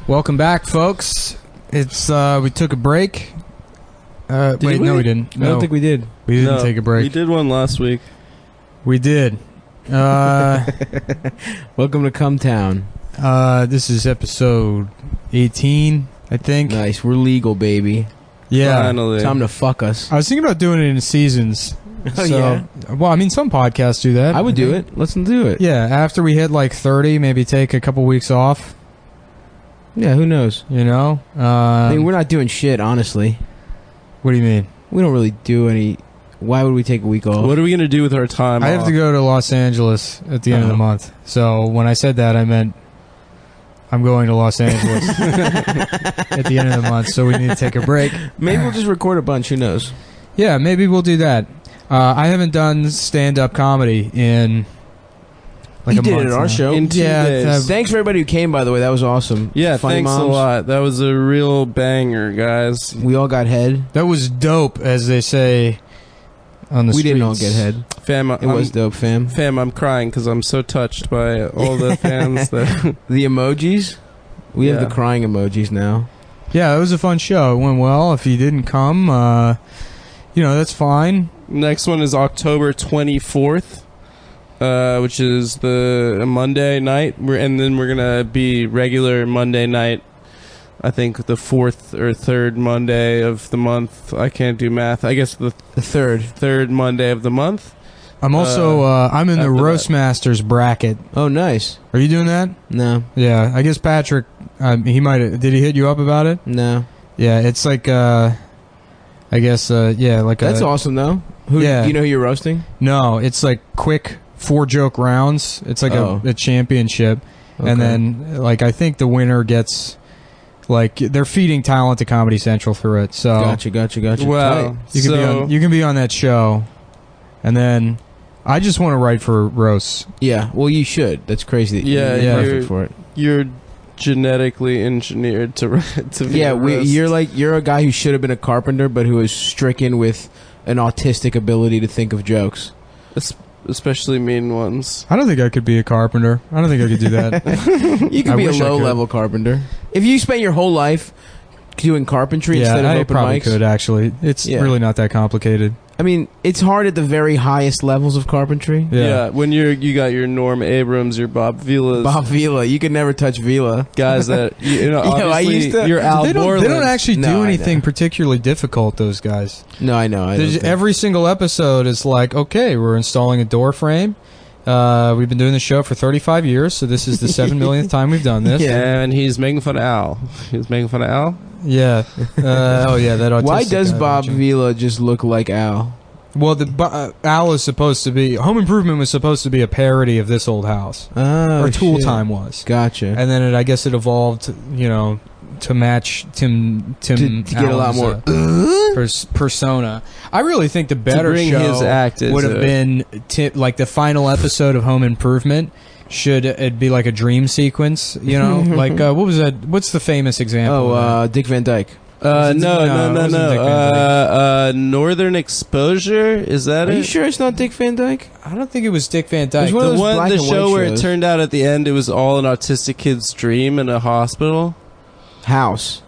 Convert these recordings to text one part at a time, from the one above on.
Welcome back, folks. It's we took a break. Wait, no, we didn't. No. I don't think we did. We didn't take a break. We did one last week. We did. Welcome to Cum Town. This is episode 18, I think. Nice. We're legal, baby. Yeah. Finally. Time to fuck us. I was thinking about doing it in seasons. Oh, yeah? Well, I mean, some podcasts do that. I would do it. Let's do it. Yeah, after we hit like 30, maybe take a couple weeks off. Yeah, who knows? You know? I mean, we're not doing shit, honestly. What do you mean? We don't really do any... Why would we take a week off? What are we going to do with our time I have to go to Los Angeles at the end of the month. So when I said that, I meant I'm going to Los Angeles at the end of the month, so we need to take a break. Maybe we'll just record a bunch. Who knows? Yeah, maybe we'll do that. I haven't done stand-up comedy in like you a did month it at our now. show. In 2 days. Thanks for everybody who came, by the way. That was awesome. Yeah, Funny thanks moms. a lot. That was a real banger, guys. We all got head. That was dope, as they say on the We streets. didn't all get head. Fam, It was dope, fam. Fam, I'm crying because I'm so touched by all the fans that... The emojis? We have Yeah. the crying emojis now. Yeah, it was a fun show. It went well. If you didn't come, that's fine. Next one is October 24th, which is a Monday night. And then we're going to be regular Monday night, I think the 4th or 3rd Monday of the month. I can't do math. I guess the third Monday of the month. I'm also I'm in the after Roast that. Masters bracket. Oh, nice. Are you doing that? No. Yeah, I guess Patrick, he might have... Did he hit you up about it? No. Yeah, it's like, I guess, like That's awesome, though. Do you know who you're roasting? No, it's like quick 4-joke rounds. It's like a championship. Okay. And then, like, I think the winner gets, like, they're feeding talent to Comedy Central through it. So Gotcha. Wow. you can be on that show. And then I just want to write for roasts. Yeah, well, you should. That's crazy. Yeah, you're yeah. perfect for it. You're genetically engineered to be Yeah, a roast. you're a guy who should have been a carpenter, but who is stricken with an autistic ability to think of jokes. Especially mean ones. I don't think I could be a carpenter. I don't think I could do that. You could I be a wish I could. low-level carpenter. If you spent your whole life doing carpentry instead of I open probably mics, could, actually. It's really not that complicated. I mean, it's hard at the very highest levels of carpentry. Yeah. When you got your Norm Abrams, your Bob Vilas, Bob Vila, you could never touch Vila. guys that obviously I used to- you're Al They don't Borland. actually No, do I anything know. particularly difficult, those guys. No, I know. Every single episode is like, okay, we're installing a door frame. We've been doing the show for 35 years, so this is the 7 millionth time we've done this. And he's making fun of Al. He's making fun of Al. Yeah. That autistic Why does guy Bob watching. Vila just look like Al? Well, Al is supposed to be... Home Improvement was supposed to be a parody of This Old House. Oh, or Tool shit. Time was. Gotcha. And then I guess it evolved, to match Tim to get a lot Allen's, more persona. I really think the better bring show his act would have into been like the final episode of Home Improvement. Should it be like a dream sequence? Like what was that? What's the famous example? Dick Van Dyke. No, it wasn't Dick Van Northern Exposure, is that Are it? you sure it's not Dick Van Dyke? I don't think it was Dick Van Dyke. It was one of those black The and white show where it shows. turned out at the end it was all an autistic kid's dream in a hospital. House.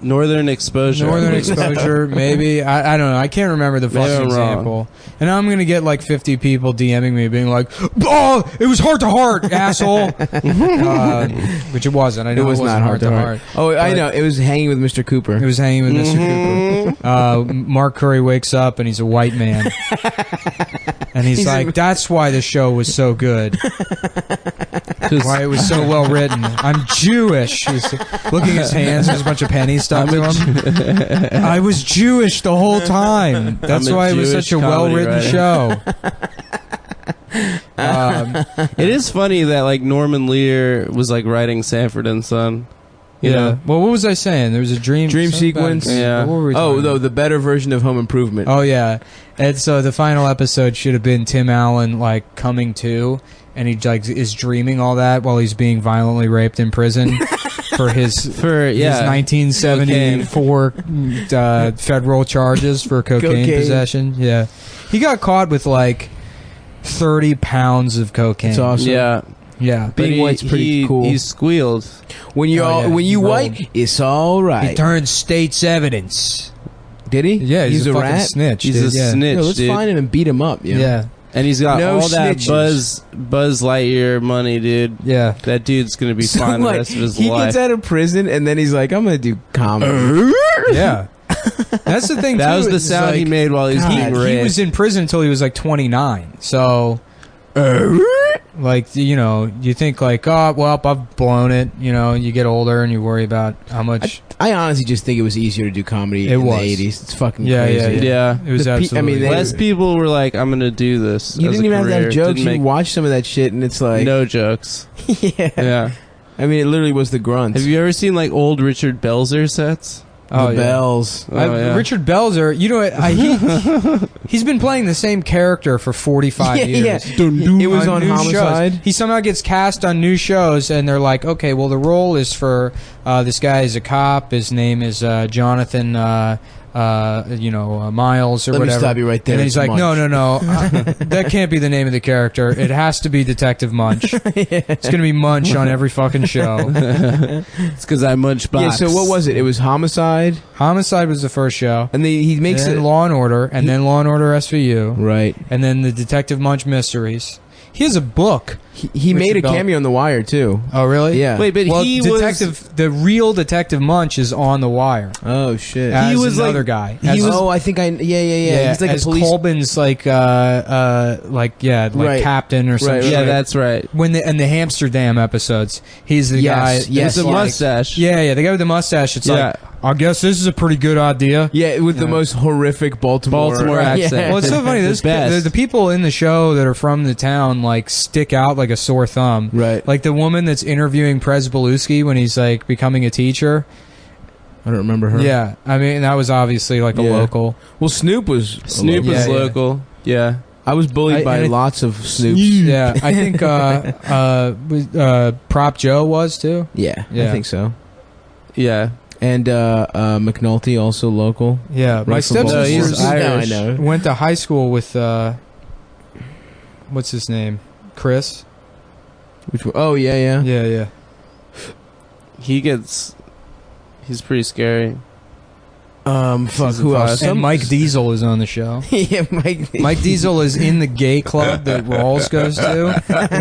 Northern Exposure. Northern Exposure, maybe. I don't know. I can't remember the Maybe fucking I'm wrong. example. And I'm going to get like 50 people DMing me being like, oh, it was heart to heart, asshole. Which it wasn't. I know It was wasn't not heart to heart. Oh, I But- know. It was hanging with Mr. Cooper. It was hanging with Mr. Cooper. Mark Curry wakes up and he's a white man. And he's like, that's why the show was so good. Why it was so well written. I'm Jewish. He's looking at his hands, there's a bunch of pennies stuck to him. I was Jewish the whole time. That's I'm a why it was Jewish such a well-written comedy show. It is funny that like Norman Lear was like writing Sanford and Son. You know? Well, what was I saying? There was a dream sequence. Yeah. What were we Oh, talking no, about? the better version of Home Improvement. Oh yeah, and so the final episode should have been Tim Allen like coming to, and he like is dreaming all that while he's being violently raped in prison for his 1974 federal charges for cocaine possession. Yeah, he got caught with like 30 pounds of cocaine. That's awesome. Yeah. Yeah. Being white's pretty cool. He squealed. When you when you white, it's all right. He turned state's evidence. Did he? Yeah, he's a fucking rat. snitch. He's dude. a snitch. Yo, let's dude. find him and beat him up. You know? Yeah. And he's got No all that snitches. Buzz Lightyear money, dude. Yeah. That dude's gonna be So, fine the like, rest of his he life. gets out of prison and then he's like, I'm gonna do comedy. Yeah. That's the thing. That too, was the is, sound he like, made while he was God, being he raped. was in prison until he was like 29. So, like, you know, you think like, oh, well, I've blown it. You know, you get older and you worry about how much. I honestly just think it was easier to do comedy It in was. the 80s. It's fucking Yeah, crazy. Yeah. It was The pe- I absolutely. mean, they- Less people were like, I'm gonna do this. You as didn't a even have to career. have jokes. Didn't You make watch some of that shit and it's like, no jokes. yeah. Yeah. I mean, it literally was the grunts. Have you ever seen like old Richard Belzer sets? the bells. Yeah. Richard Belzer, you know, he's been playing the same character for 45 Yeah, years. yeah. It was on new Homicide. shows. He somehow gets cast on new shows, and they're like, okay, well, the role is for this guy is a cop. His name is Jonathan. Miles or Let me whatever. stop you right there. And then he's It's like, Munch. no, that can't be the name of the character. It has to be Detective Munch. It's gonna be Munch on every fucking show. It's because I munch box. Yeah, so what was it? It was Homicide, Homicide was the first show, and he makes then it Law and Order, and then Law and Order SVU, right. and then the Detective Munch Mysteries. He has a book. He made a Richard Bell- cameo on The Wire too. Oh, really? Yeah. Wait, but Well, he the real Detective Munch is on The Wire. Oh shit. As He was another like- guy. He As- was. Oh, I think I. Yeah. He's like as a police. Colbin's like Right. captain or something. Right, was. Yeah, right. that's right. When in the Amsterdam episodes, he's the guy. Yes, With the like- mustache. Yeah, the guy with the mustache. It's Yeah. like, I guess this is a pretty good idea. Yeah, with the most horrific Baltimore accent. Yeah. Well, it's so funny. The This best. the people in the show that are from the town like stick out like a sore thumb. Right. Like the woman that's interviewing Prez Belusky when he's like becoming a teacher. I don't remember her. Yeah, I mean that was obviously like a Yeah. local. Well, Snoop was. Snoop Yeah, was yeah. local. Yeah. I was bullied by and it- lots of Snoops. Yeah, I think Prop Joe was too. Yeah, I Yeah. think so. Yeah. And McNulty, also local. Yeah, my Right from Baltimore. he's stepsister Irish. No, I know. went to high school with what's his name, Chris. Which one? Oh, yeah. Yeah. He's pretty scary. Fuck, Season who 5. else? And Mike Diesel is on the show. Yeah, Mike. Mike Diesel is in the gay club that Rawls goes to in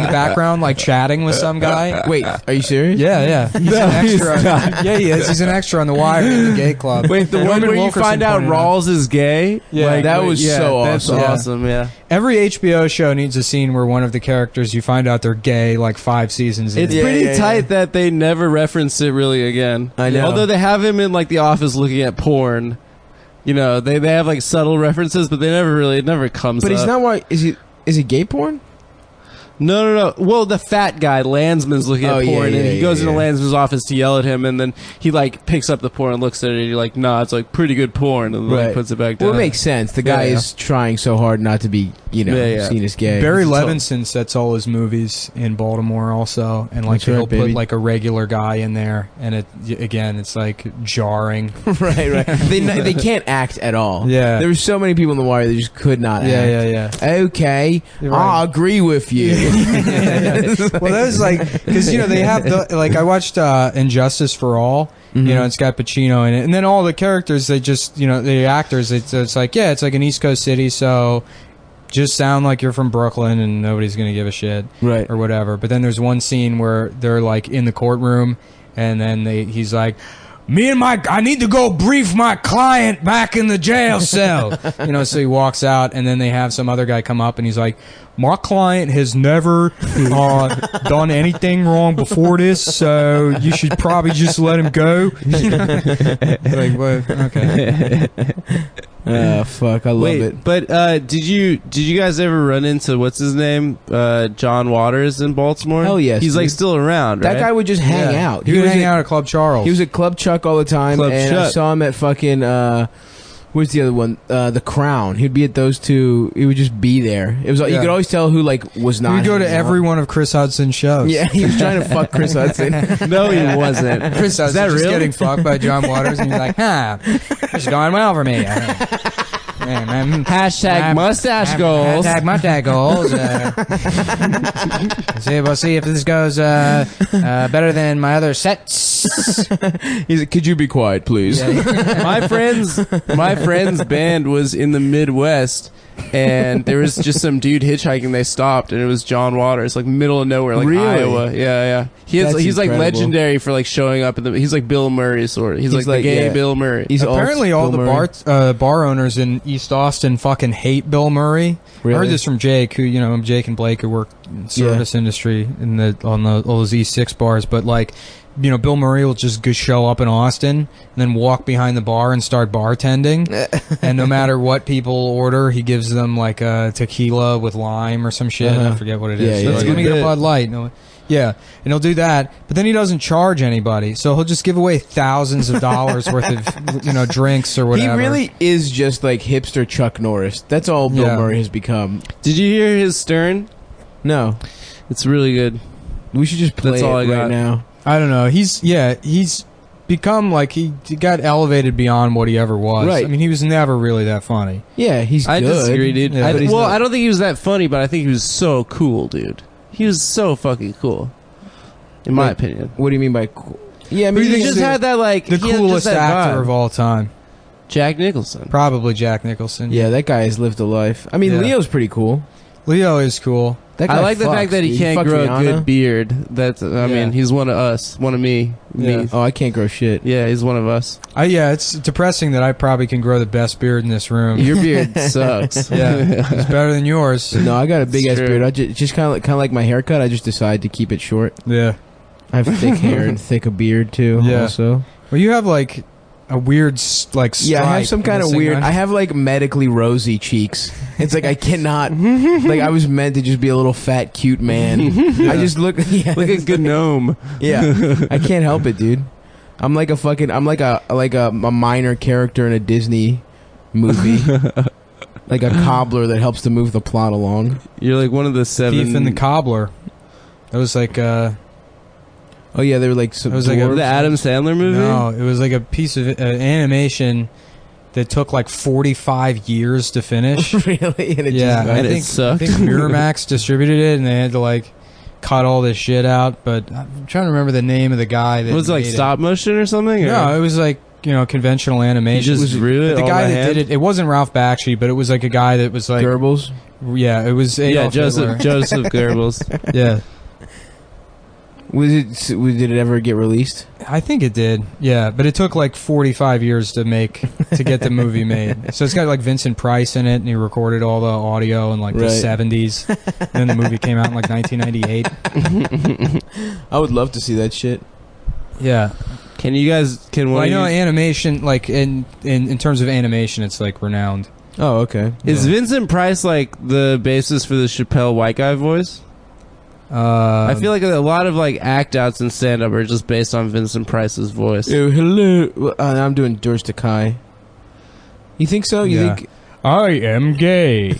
the background, like chatting with some guy. Wait, are you serious? Yeah. He's No, an he's extra. not. Yeah, he is. He's an extra on the Wire in the gay club. Wait, the one Norman where you Wilkerson find out pointed Rawls is gay? Yeah. That was so That's awesome. Yeah. awesome, yeah. Every HBO show needs a scene where one of the characters you find out they're gay, like 5 seasons in. It's Yeah, pretty yeah, tight yeah. that they never reference it really again. I know. Although they have him in like the office looking at porn. You know, they have like subtle references, but it never comes But up. he's not white. Is he gay porn? No. Well, the fat guy, Landsman's looking Oh, at yeah, porn, and yeah, he goes yeah, into yeah. Landsman's office to yell at him, and then he like picks up the porn and looks at it, and you're like, nah, it's like pretty good porn, and then like, puts it back down. Well, it makes sense. The guy Yeah. is trying so hard not to be, Yeah. seen as gay. Barry It's all- Levinson sets all his movies in Baltimore also, and like That's right, he'll baby. put like a regular guy in there, and it's like jarring. right. They can't act at all. Yeah. There were so many people in The Wire that just could not act. Yeah. Okay, You're right. I agree with you. Well, that was like because they have the like I watched Injustice for All. Mhm. It's got Pacino in it, and then all the characters they just the actors it's like it's like an East Coast city, so just sound like you're from Brooklyn and nobody's gonna give a shit Right. or whatever. But then there's one scene where they're like in the courtroom, and then he's like, I need to go brief my client back in the jail cell. So he walks out, and then they have some other guy come up, and he's like, my client has never done anything wrong before this, so you should probably just let him go. Like, well, okay. Fuck, I love Wait, it. but did you guys ever run into what's his name, John Waters in Baltimore? Hell yes, he's like dude. still around. That right? guy would just hang out. He would was hang at- out at Club Charles. He was at Club Chuck all the time, Club and I Chuck. saw him at fucking where's the other one? The Crown. He'd be at those two. He would just be there. It was you Yeah. could always tell who like was not. He would go to hanging out. every one of Chris Hudson's shows. Yeah, he was trying to fuck Chris Hudson. No, he wasn't. Chris Hudson's that just real? getting fucked by John Waters, and he's like, it's going well for me. Yeah. Hashtag mustache goals. Hashtag mustache goals. We'll see if this goes better than my other sets. He's like, could you be quiet, please? my friend's band was in the Midwest, and there was just some dude hitchhiking. They stopped, and it was John Waters, like middle of nowhere, like Really? Iowa. Yeah. He's like legendary for like showing up. He's like Bill Murray sort of. He's like the gay Bill Murray. Apparently, all the bar owners in East Austin fucking hate Bill Murray. Really? I heard this from Jake, who Jake and Blake, who work in the service industry on all those E6 bars, but like. Bill Murray will just go show up in Austin and then walk behind the bar and start bartending. And no matter what people order, he gives them like a tequila with lime or some shit. I forget what it is. So let me get a Bud Light. No, yeah, and he'll do that. But then he doesn't charge anybody, so he'll just give away thousands of dollars worth of drinks or whatever. He really is just like hipster Chuck Norris. That's all Bill Murray has become. Did you hear his Stern? No, it's really good. We should just play it right now. I don't know. He's become like he got elevated beyond what he ever was. Right. I mean, he was never really that funny. Yeah, he's good. I disagree, dude. Yeah, I don't think he was that funny, but I think he was so cool, dude. He was so fucking cool, in my opinion. What do you mean by cool? Yeah, I mean, he just had that like the coolest actor of all time. Jack Nicholson. Probably Jack Nicholson. Yeah, that guy has lived a life. I mean, Leo's pretty cool. Leo is cool. I like the fact that he can't grow a good beard. That's I mean, he's one of us, one of me. Yeah. Oh, I can't grow shit. Yeah, he's one of us. It's depressing that I probably can grow the best beard in this room. Your beard sucks. Yeah, it's better than yours. No, I got a big ass beard. I just kind of like my haircut. I just decided to keep it short. Yeah, I have thick hair and thick a beard too. Yeah. Also, well, you have like a weird like stripe. I have some kind of weird. I have like medically rosy cheeks. It's like I cannot. Like I was meant to just be a little fat, cute man. I just look like a gnome. Yeah, I can't help it, dude. I'm like a fucking. I'm like a minor character in a Disney movie. Like a cobbler that helps to move the plot along. You're like one of the seven. Thief and the Cobbler. It was like. Oh yeah, they were like some. It was like the Adam Sandler movie. No, it was like a piece of animation that took like 45 years to finish. Really? And it sucked. I think Miramax distributed it, and they had to like cut all this shit out. But I'm trying to remember the name of the guy that was it like stop motion or something. No, it was like conventional animation. Just really the guy that did it. It wasn't Ralph Bakshi, but it was like a guy that was like Goebbels. Yeah, it was Adolf Joseph Goebbels. Yeah. Did it ever get released? I think it did. Yeah, but it took like 45 years to get the movie made. So it's got like Vincent Price in it, and he recorded all the audio in like the 70s. And then the movie came out in like 1998. I would love to see that shit. Yeah. Can you guys? I know animation, like in terms of animation, it's like renowned. Oh, okay. Is Vincent Price like the basis for the Chappelle white guy voice? I feel like a lot of like act outs and stand up are just based on Vincent Price's voice. Oh, hello. I'm doing George Takei. You think so? You think? I am gay.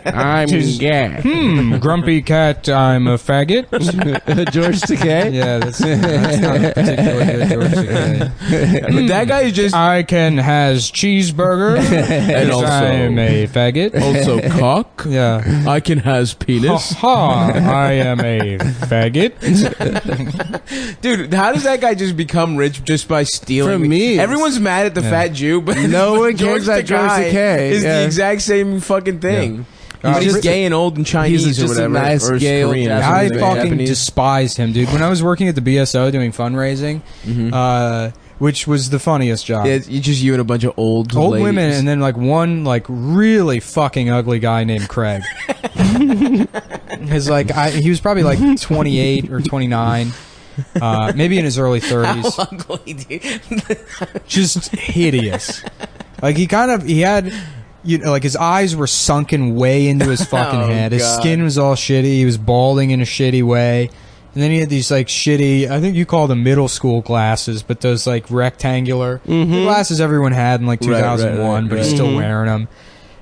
I'm gay. Grumpy cat, I'm a faggot. George Takei? Yeah, that's not particularly good George Takei. But that guy is just... I has cheeseburger, and also I'm a faggot. Also cock. Yeah. I can has penis. I am a faggot. Dude, how does that guy just become rich just by stealing? From me. Everyone's mad at the fat Jew, but no one cares about George Takei. Is the exact same fucking thing. Yeah. He's gay and old and Chinese he's just or whatever. a nice or gay old Korean. I fucking Japanese. despised him, dude. When I was working at the BSO doing fundraising, which was the funniest job. Yeah, it's just you and a bunch of old ladies. Women, and then like one like really fucking ugly guy named Craig. He was probably like 28 or 29. Maybe in his early 30s. How ugly, dude. Just hideous. Like he had, like his eyes were sunken way into his fucking head. His skin was all shitty. He was balding in a shitty way. And then he had these like shitty, I think you call them middle school glasses, but those like rectangular the glasses everyone had in like 2001, but he's still wearing them.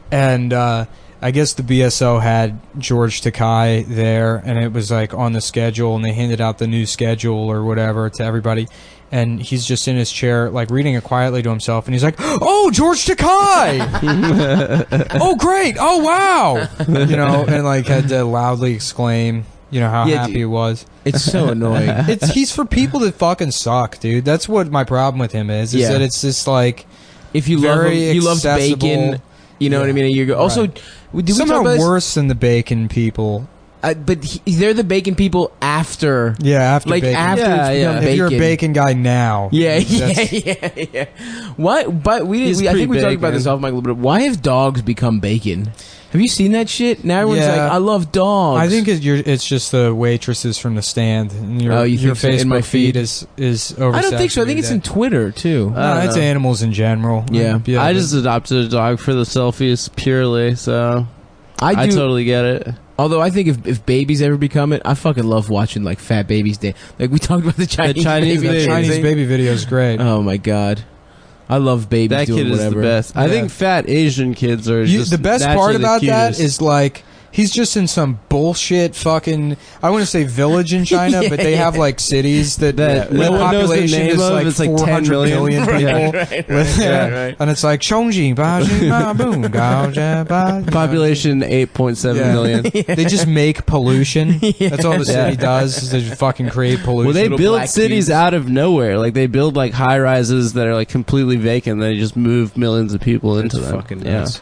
And I guess the BSO had George Takei there, and it was like on the schedule, and they handed out the new schedule or whatever to everybody. and he's just in his chair, like reading it quietly to himself, and he's like, "Oh, George Takei! Oh, great! Oh, wow!" You know, and like had to loudly exclaim, you know, how happy he was. It's so annoying. He's for people that fucking suck, dude. That's what my problem with him is that it's just like, if you love him, you love bacon. You know what I mean? And you go, also, do we somehow talk about worse than the bacon people. But they're the bacon people after. Yeah, after like bacon. After it's become bacon. If you're a bacon guy now. Yeah. What? But I think we talked about this off mic a little bit. Why have dogs become bacon? Have you seen that shit? Now everyone's like, I love dogs. I think it's just the waitresses from the stand. And your Facebook in my feed is oversaturated. I don't think so. I think it's in Twitter too. No, it's animals in general. Yeah. I just adopted a dog for the selfies purely, so I totally get it. Although I think if babies ever become it, I fucking love watching like fat babies dance. Like we talked about the Chinese baby video is great. Oh my god. I love babies that doing kid whatever. Is the best. I think fat Asian kids are just the best part about that is like he's just in some bullshit fucking, I want to say village in China, but they have like cities that no one knows the population name is of. like it's like 10 400 million people. Right. And it's like Chongji, population 8.7 million. They just make pollution. That's all the city does. Is they just fucking create pollution. Well, they build cities out of nowhere. Like they build like high rises that are like completely vacant. They just move millions of people into them. Fucking nuts.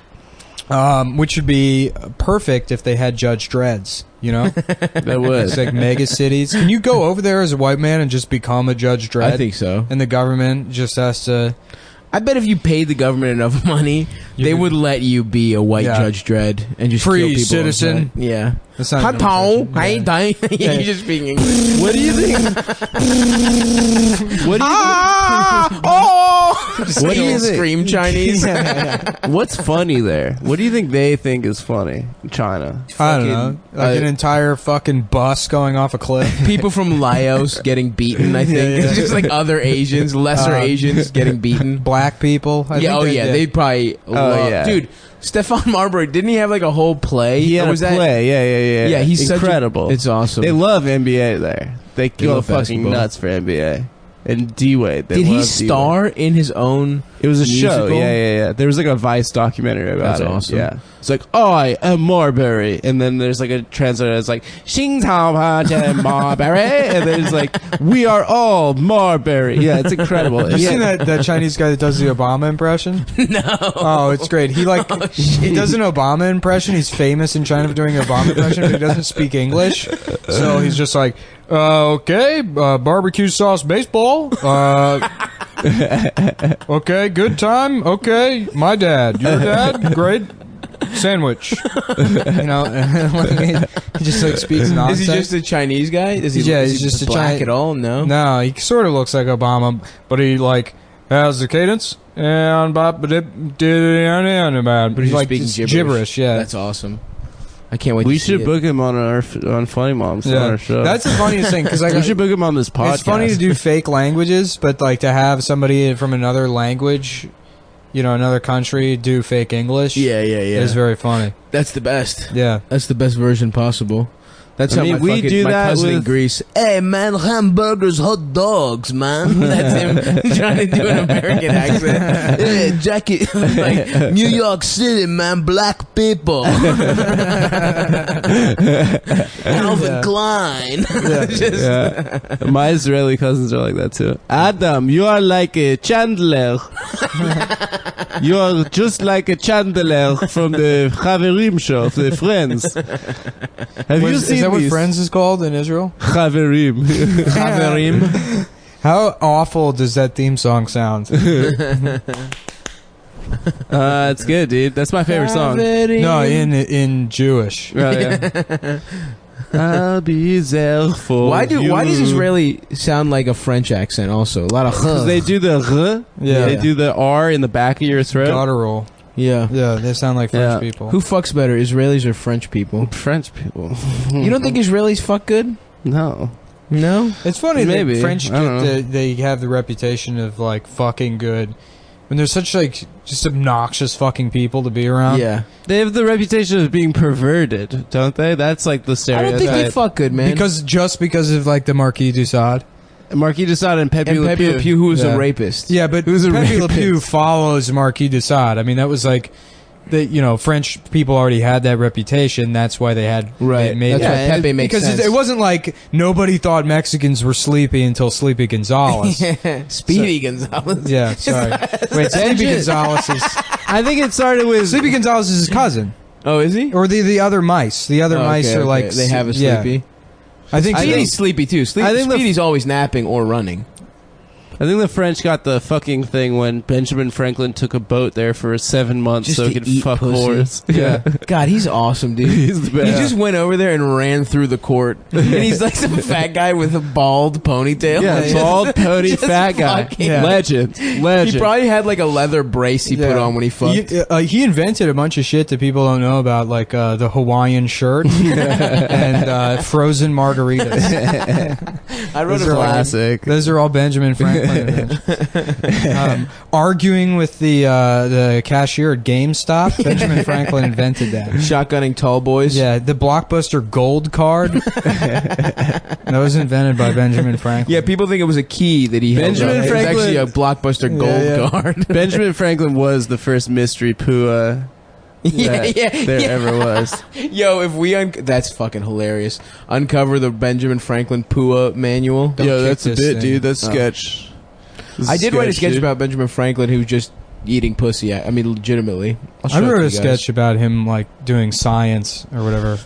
Which would be perfect if they had Judge Dredd's, you know? That would. It's like mega cities. Can you go over there as a white man and just become a Judge Dredd? I think so. And the government just has to... I bet if you paid the government enough money, they would let you be a white Judge Dredd and just free kill people. Citizen. Yeah. That's not You're just speaking English. What do you think? What do you think? Scream Chinese. What's funny there? What do you think they think is funny in China? I don't know. Like an entire fucking bus going off a cliff. People from Laos getting beaten, I think. It's just like other Asians, lesser Asians getting beaten. Black people. They'd probably love... Dude, Stephon Marbury, didn't he have like a whole play? He had a play, yeah. Yeah, he's incredible. It's awesome. They love NBA there. They go fucking nuts for NBA. And D-Wade. Did he star in his own It was a musical? show, yeah. There was like a Vice documentary about it. That's awesome. Yeah. It's like, I am Marbury. And then there's like a translator that's like, Xing Tao Pa Chen Marbury. And then it's like, we are all Marbury. Yeah, it's incredible. Have you seen that Chinese guy that does the Obama impression? No. Oh, it's great. He he does an Obama impression. He's famous in China for doing an Obama impression, but he doesn't speak English. So he's just like, okay, barbecue sauce baseball. Okay, good time. Okay, my dad. Your dad? Great. Sandwich. You know, he just like speaks nonsense. Is he just a Chinese guy? Is he's just a black at all? No, he sort of looks like Obama, but he like has the cadence and but he's like speaking gibberish. Yeah, that's awesome. I can't wait. We should book him on on Funny Moms on our show. That's the funniest thing because we should book him on this podcast. It's funny to do fake languages, but like to have somebody from another language, you know, another country do fake English. Yeah. It's very funny. That's the best. Yeah, that's the best version possible. That's how my cousin in Greece. Hey man, hamburgers, hot dogs, man. That's him trying to do an American accent. Yeah, Jackie, like New York City, man, black people. Calvin Klein. My Israeli cousins are like that too. Adam, you are like a Chandler. You are just like a Chandler from the Chaverim show, the Friends. Have you seen? Is that what Friends is called in Israel? Chaverim. Chaverim. How awful does that theme song sound? It's good, dude. That's my favorite song. No, in Jewish. Oh, yeah. I'll be there for Why does Israeli sound like a French accent also? A lot of because they do the they do the R in the back of your throat. Guttural. Yeah, they sound like French people. Who fucks better, Israelis or French people? French people. You don't think Israelis fuck good? No. It's funny Maybe. that French they have the reputation of like fucking good when they're such like just obnoxious fucking people to be around. Yeah, they have the reputation of being perverted, don't they? That's like the stereotype. I don't think they fuck good, man. Because of like the Marquis de Sade. Marquis de Sade and Pepe Le Le Pew, who was a rapist. Yeah, but Who's a Pepe Le rapist? Pew follows Marquis de Sade. I mean, that was like, French people already had that reputation. That's why they had Right. made That's why Pepe makes because sense. it wasn't like nobody thought Mexicans were sleepy until Sleepy Gonzalez. Speedy Gonzalez. Yeah, sorry. Wait, Sleepy Gonzalez is I think it started with Sleepy Gonzalez is his cousin, Oh, is he? or the other mice. The other mice are like they have a yeah. Sleepy. I think Speedy's sleepy too. I think Speedy's always napping or running. I think the French got the fucking thing when Benjamin Franklin took a boat there for 7 months Just so he to could eat fuck pussy. whores. Yeah. God, he's awesome, dude. He's the He best. just went over there and ran through the court. And he's like some fat guy with a bald ponytail. Yeah, bald, pony, Just fat guy. fucking- Yeah. Legend. He probably had like a leather brace he put on when he fucked. He invented a bunch of shit that people don't know about, like the Hawaiian shirt and frozen margaritas. I wrote Those a are classic. Those are all Benjamin Franklin inventions. Arguing with the cashier at GameStop, Benjamin Franklin invented that. Shotgunning tall boys. Yeah, the Blockbuster Gold Card. That was invented by Benjamin Franklin. Yeah, people think it was a key that he Benjamin held up. Franklin- It was actually a Blockbuster gold card. Benjamin Franklin was the first mystery pua there ever was. Yo, if we that's fucking hilarious. Uncover the Benjamin Franklin Pua manual. Don't Yo, kick that's a this bit, thing. dude. That's sketch. This I is did write a sketch dude. about Benjamin Franklin who was just eating pussy. I mean, legitimately. I'll show I it to wrote you a guys. sketch about him like doing science or whatever.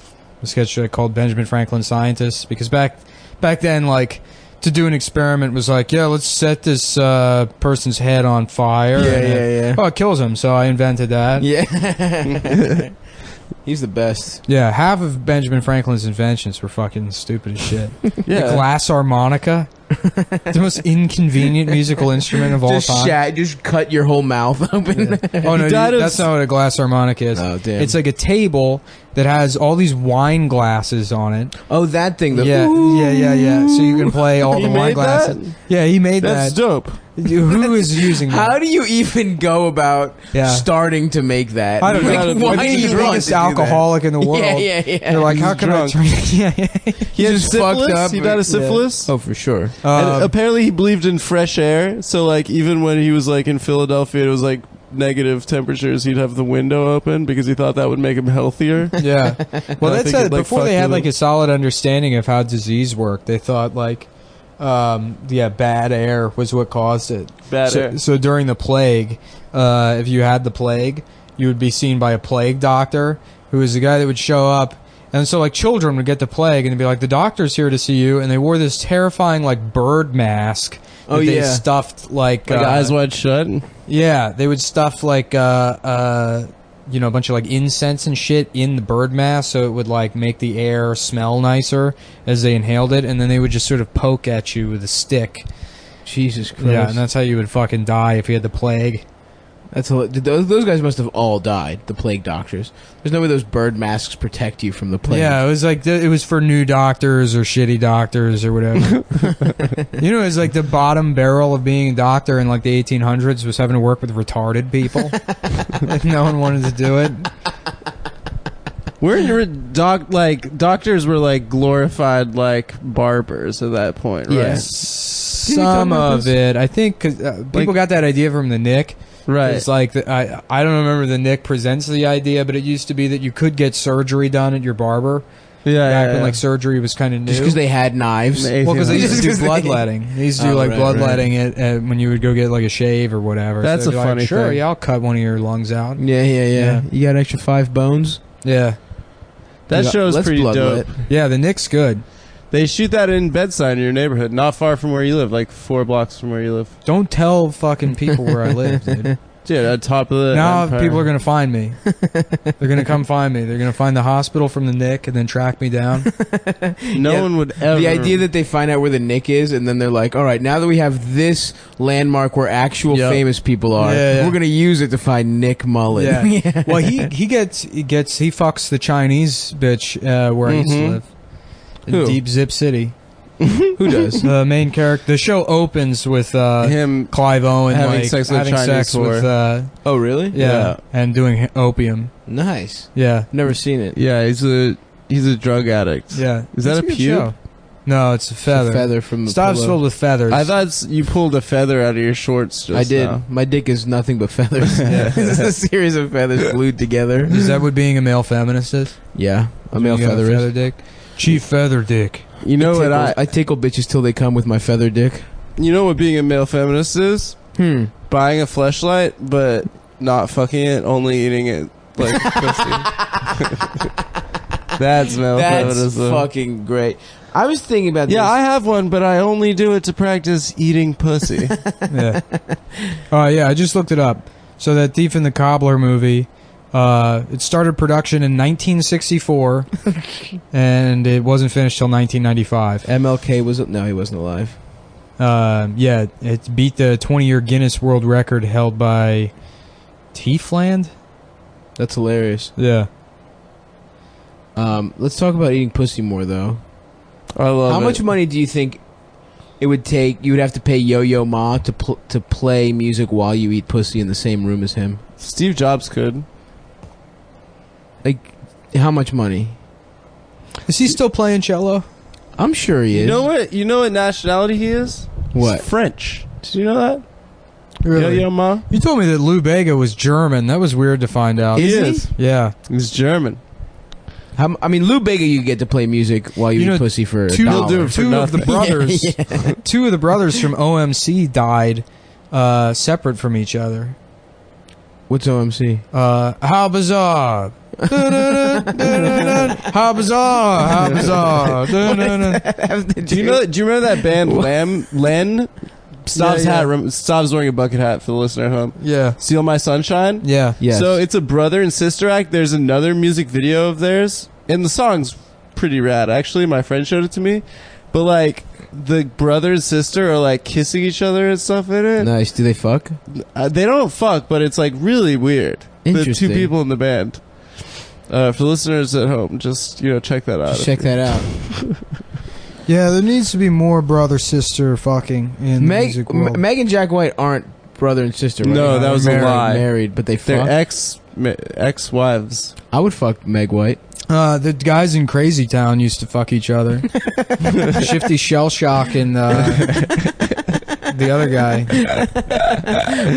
A sketch called Benjamin Franklin Scientist, because back then, like, to do an experiment was like, yeah, let's set this person's head on fire. Yeah. Oh, it kills him. So I invented that. Yeah. He's the best. Yeah, half of Benjamin Franklin's inventions were fucking stupid as shit. Yeah. The glass harmonica, the most inconvenient musical instrument of all time. Just cut your whole mouth open. Yeah. Oh no, dude, died of that's not what a glass harmonica is. Oh, damn. It's like a table that has all these wine glasses on it. Oh, that thing. Yeah. So you can play all He the wine made glasses. that? Yeah, he made That's that. dope. Who is using that? How do you even go about Yeah. starting to make that? I don't know. Like, why I do think you he's the want biggest to do that? alcoholic in the world. Yeah. They're like, how He's can drunk. I drink? Yeah. He had just fucked syphilis. up. He died of syphilis. Oh, for sure. And apparently he believed in fresh air. So like even when he was like in Philadelphia, it was like negative temperatures. He'd have the window open because he thought that would make him healthier. Yeah. Well, I that's think it, like, before they fucked had with like him. a solid understanding of how disease worked. They thought like, bad air was what caused it. Bad air. So during the plague, if you had the plague, you would be seen by a plague doctor, who was the guy that would show up. And so, like, children would get the plague, and they'd be like, the doctor's here to see you. And they wore this terrifying, like, bird mask that they stuffed, like Eyes wide shut. yeah, they would stuff, like, a bunch of, like, incense and shit in the bird mask, so it would, like, make the air smell nicer as they inhaled it. And then they would just sort of poke at you with a stick. Jesus Christ. Yeah, and that's how you would fucking die if you had the plague. That's those guys must have all died. The plague doctors. There's no way those bird masks protect you from the plague. Yeah, it was like it was for new doctors or shitty doctors or whatever. It was like the bottom barrel of being a doctor in like the 1800s was having to work with retarded people. Like, no one wanted to do it. Doctors were like glorified like barbers at that point, right? Yes. Some of it, I think, because people got that idea from the Nick. Right. It's like I don't remember the Nick presents the idea, but it used to be that you could get surgery done at your barber. Back when like surgery was kind of new. Just because they had knives. Well, because they used to do 'Cause they- bloodletting. They used to do like right, bloodletting it when you would go get like a shave or whatever. That's so a they'd be like, funny sure, thing. yeah, I'll cut one of your lungs out. Yeah. You got extra 5 bones? Yeah, That show's Let's pretty bloodlet. dope. yeah. The Nick's good. They shoot that in Bedside in your neighborhood, not far from where you live, like 4 blocks from where you live. Don't tell fucking people where I live, dude. Dude, at the top of the Now empire. people are gonna find me. They're gonna come find me. They're gonna find the hospital from the Nick and then track me down. No one would ever. The idea that they find out where the Nick is, and then they're like, all right, now that we have this landmark where actual Yep. famous people are, Yeah. we're going to use it to find Nick Mullen. Yeah. Well, he fucks the Chinese bitch where I used to live. In Who? Deep Zip City. Who does? The main character. The show opens with him Clive Owen having like, sex with a having Chinese sex with Oh, really? yeah, and doing opium. Nice. Yeah, Never seen it. Yeah, he's a drug addict. yeah. Is that It's a good pube? show. No, it's a feather. It's a feather from the Stop's pillow. filled with feathers. I thought you pulled a feather out of your shorts just I did. now. My dick is nothing but feathers. It's a series of feathers glued together. Is that what being a male feminist is? Yeah, a male You got feather feather is. dick. Chief Feather Dick. You know what I tickle bitches till they come with my feather dick. You know what being a male feminist is? Buying a fleshlight, but not fucking it, only eating it like pussy. That's male feminism. That's fucking great. I was thinking about this. Yeah, I have one, but I only do it to practice eating pussy. Yeah. Yeah, I just looked it up. So that Thief and the Cobbler movie, it started production in 1964, and it wasn't finished till 1995. MLK was... No, he wasn't alive. Yeah, it beat the 20-year Guinness World Record held by Tiefland? That's hilarious. Yeah. Let's talk about eating pussy more, though. I love How it. much money do you think it would take? You would have to pay Yo-Yo Ma to play music while you eat pussy in the same room as him. Steve Jobs could. Like, how much money? Is he still playing cello? I'm sure he is. You know what nationality he is? What? He's French. Did you know that? Really? Yo-Yo Ma? You told me that Lou Bega was German. That was weird to find out. He Is is. Yeah. He's German. I mean, Lou Bega, you get to play music while you eat pussy for two $1. Two of the brothers, two of the brothers from OMC died separate from each other. What's OMC? Do How bizarre! How bizarre! How bizarre! you remember that band Len? Stav's Stav's wearing a bucket hat for the listener at home. Yeah. Steal My Sunshine? Yeah. Yes. So it's a brother and sister act. There's another music video of theirs, and the song's pretty rad. Actually, my friend showed it to me. But like the brother and sister are like kissing each other and stuff in it. Nice. Do they fuck? They don't fuck, but it's like really weird. The Interesting. two people in the band. For the listeners at home, just check that out. Just check that out. Yeah, there needs to be more brother-sister fucking in the music world. Meg and Jack White aren't brother and sister, right? No, that was a lie. Married, but they fuck. They're ex-wives. I would fuck Meg White. The guys in Crazy Town used to fuck each other. Shifty Shell Shock and the other guy.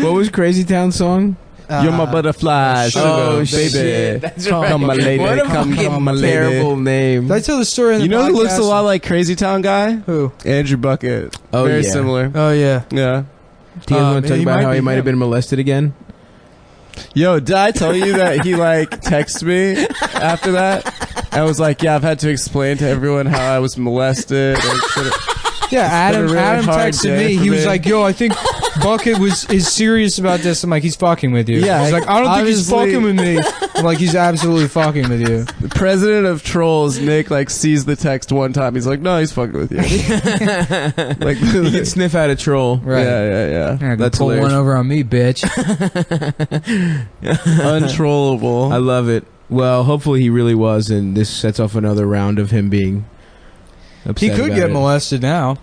What was Crazy Town song? You're my butterfly, sugar, baby. Shit. That's right. Come my lady, What a come my lady. terrible name. Did I tell the story in the You know who looks a podcast? lot like Crazy Town guy? Who? Andrew Bucket. Oh, Very yeah. similar. Oh, yeah. Yeah. Do you guys want to talk he about might how he be might have him. been molested again? Yo, did I tell you that he texted me after that? I was like, yeah, I've had to explain to everyone how I was molested. Yeah, Adam really hard texted day me. for He was me. like, yo, I think Bucket is serious about this. I'm like, he's fucking with you. Yeah, he's like, I don't think he's obviously- fucking with me. I'm like, he's absolutely fucking with you. The president of Trolls, Nick, sees the text one time. He's like, no, he's fucking with you. You can sniff out a troll. Right. Yeah. Yeah, That's pull hilarious. one over on me, bitch. Untrollable. I love it. Well, hopefully he really was, and this sets off another round of him being upset. He could about get it. molested now.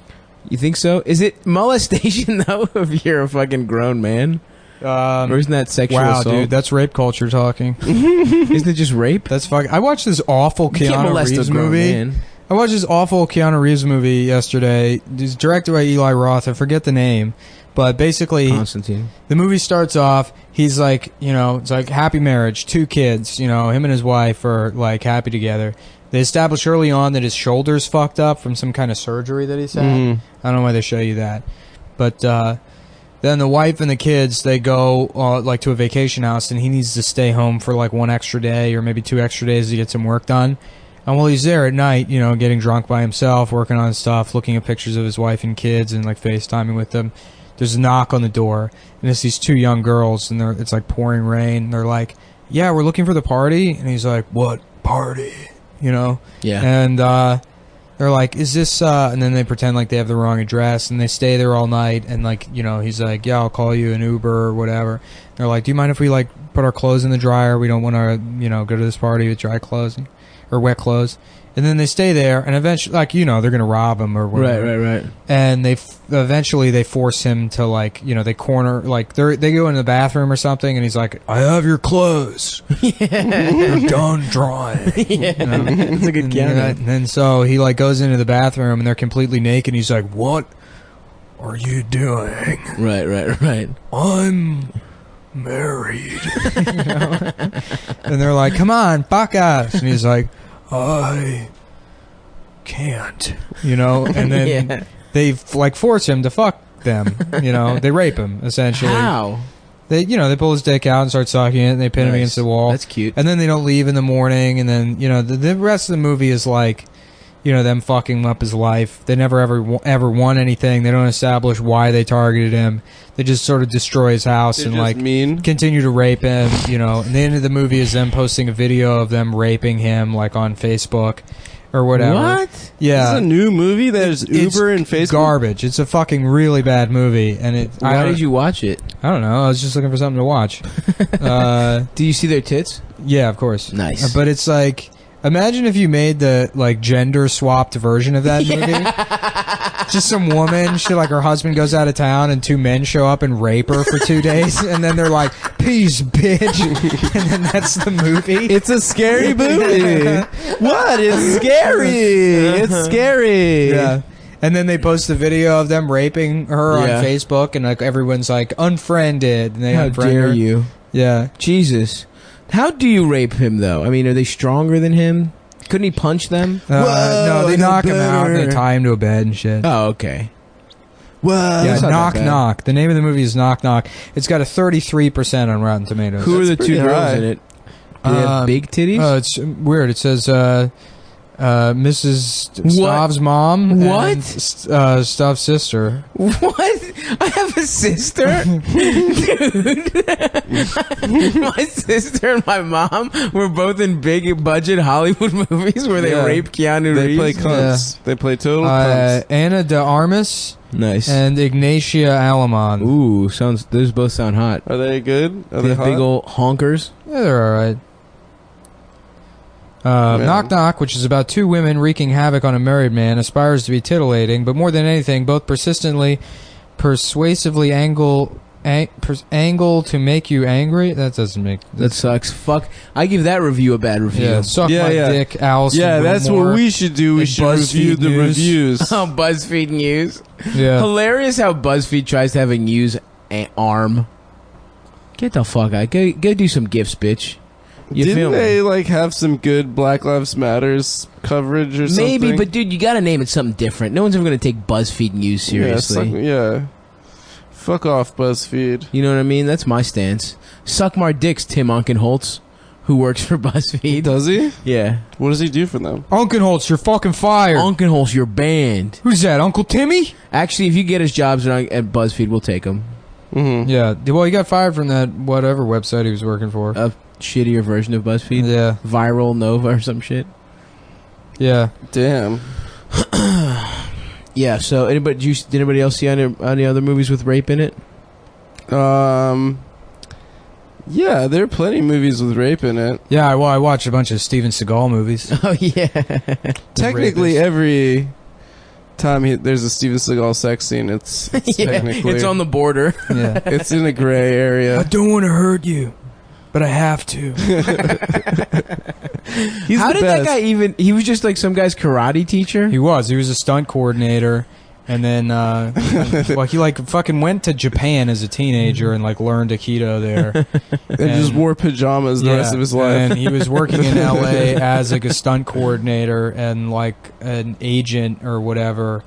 You think so? Is it molestation though? If you're a fucking grown man, or isn't that sexual Wow, assault? dude, that's rape culture talking. Isn't it just rape? That's fucking. I watched this awful You can't Keanu molest Reeves a grown movie. man. I watched this awful Keanu Reeves movie yesterday. It's directed by Eli Roth. I forget the name, but basically, Constantine. the movie starts off. He's like, it's like happy marriage, 2 kids. Him and his wife are like happy together. They establish early on that his shoulder's fucked up from some kind of surgery that he's had. I don't know why they show you that, but then the wife and the kids, they go to a vacation house, and he needs to stay home for like 1 extra day or maybe 2 extra days to get some work done. And while he's there at night, getting drunk by himself, working on stuff, looking at pictures of his wife and kids, and like FaceTiming with them, there's a knock on the door, and it's these 2 young girls, and it's like pouring rain. And they're like, "Yeah, we're looking for the party," and he's like, "What party?" Yeah. And they're like, "Is this?" And then they pretend like they have the wrong address, and they stay there all night. And he's like, "Yeah, I'll call you an Uber or whatever." They're like, "Do you mind if we put our clothes in the dryer? We don't want to, go to this party with dry clothes." or wet clothes. And then they stay there, and eventually, like, you know, they're going to rob him or whatever. Right. And eventually they force him to, like, you know, they corner, like, they go into the bathroom or something, and he's like, I have your clothes. They're done drying. Yeah. You know? It's a good counter. And then so he, like, goes into the bathroom, and they're completely naked, and he's like, what are you doing? Right. I'm married. You know? And they're like, come on, fuck us. And he's like, I can't, you know, and then they like force him to fuck them, you know, they rape him essentially. How? They, you know, they pull his dick out and start sucking it, and they pin him against the wall. That's cute. And then they don't leave in the morning, and then, you know, the rest of the movie is like, you know, them fucking up his life. They never ever won anything. They don't establish why they targeted him. They just sort of destroy his house and like continue to rape him, you know. And the end of the movie is them posting a video of them raping him, like on Facebook or whatever. What? Yeah, this is a new movie. There's Uber and Facebook. Garbage. It's a fucking really bad movie. And why did you watch it? I don't know. I was just looking for something to watch. Do you see their tits? Yeah, of course. Nice. But it's like, imagine if you made the like gender swapped version of that movie. Just some woman, like her husband goes out of town and two men show up and rape her for 2 days, and then they're like, peace, bitch. And then that's the movie. It's a scary movie. What? It's scary. It's scary. Yeah. And then they post a video of them raping her on Facebook, and like everyone's like, unfriended. And they How unfriend dare her. you? Yeah. Jesus. How do you rape him, though? I mean, are they stronger than him? Couldn't he punch them? No, they knock him out and they tie him to a bed and shit. Oh, okay. Well, yeah, Knock Knock. The name of the movie is Knock Knock. It's got a 33% on Rotten Tomatoes. Who are the two girls in it? Do they have big titties? Oh, it's weird. It says Mrs. Stav's mom. What? And Stav's sister. What? I have a sister? Dude. My sister and my mom were both in big budget Hollywood movies where they rape Keanu Reeves. They play cunts. Yeah. They play total cunts. Anna de Armas. Nice. And Ignatia Alamon. Ooh, those both sound hot. Are they good? Are they hot? Big old honkers? Yeah, they're alright. Knock Knock, which is about two women wreaking havoc on a married man, aspires to be titillating, but more than anything, both persuasively angle to make you angry. That doesn't make... That sucks. Fuck. I give that review a bad review. Yeah, suck my dick, Allison. Yeah, that's what we should do. We should review the reviews. Oh, BuzzFeed News. Yeah. Hilarious how BuzzFeed tries to have a news arm. Get the fuck out. Go do some gifts, bitch. Didn't they like have some good Black Lives Matters coverage or something? Maybe, but dude, you gotta name it something different. No one's ever gonna take BuzzFeed News seriously. Yeah. Fuck off, BuzzFeed. You know what I mean? That's my stance. Suck my dicks, Tim Unkenholtz, who works for BuzzFeed. Does he? Yeah. What does he do for them? Unkenholtz, you're fucking fired. Unkenholtz, you're banned. Who's that, Uncle Timmy? Actually, if you get his jobs at BuzzFeed, we'll take him. Mm-hmm. Yeah. Well, he got fired from that whatever website he was working for. A shittier version of BuzzFeed? Yeah. Viral Nova or some shit? Yeah. Damn. Yeah, so did anybody else see any other movies with rape in it? Yeah, there are plenty of movies with rape in it. Yeah, well, I watched a bunch of Steven Seagal movies. Oh, yeah. Technically, every time there's a Steven Seagal sex scene, it's technically... It's on the border. Yeah. It's in a gray area. I don't want to hurt you, but I have to. How did that guy even... He was just like some guy's karate teacher? He was a stunt coordinator. And then, well, he like fucking went to Japan as a teenager and like learned Aikido there, and just wore pajamas the rest of his life. And he was working in L.A. as like a stunt coordinator and like an agent or whatever.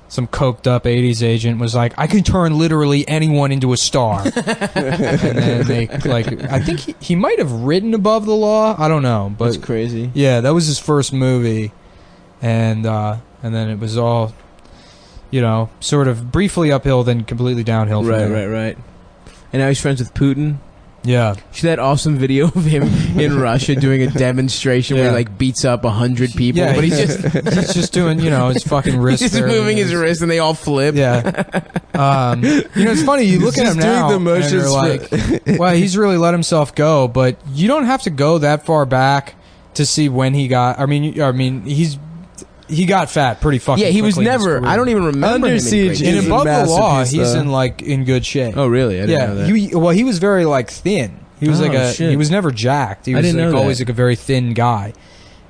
Some coked up '80s agent was like, "I can turn literally anyone into a star." And then they like, I think he might have ridden above the law. I don't know, but that's crazy. Yeah, that was his first movie, and then it was all, you know, sort of briefly uphill, then completely downhill. From there. Right. And now he's friends with Putin. Yeah. See that awesome video of him in Russia doing a demonstration where he like beats up 100 people, yeah, but he's just doing, you know, his fucking wrist. He's just moving his wrist and they all flip. Yeah. You know, it's funny. You look at him now, the motions and you're like, well, he's really let himself go, but you don't have to go that far back to see when he got. I mean, he got fat pretty fucking. Yeah, he was quickly in his never. career. I don't even remember Under him Siege in And is a above the law, masterpiece, he's in good shape. Oh, really? I didn't know that. He was very like thin. He was shit. he was never jacked. He I was didn't know always that. like a very thin guy.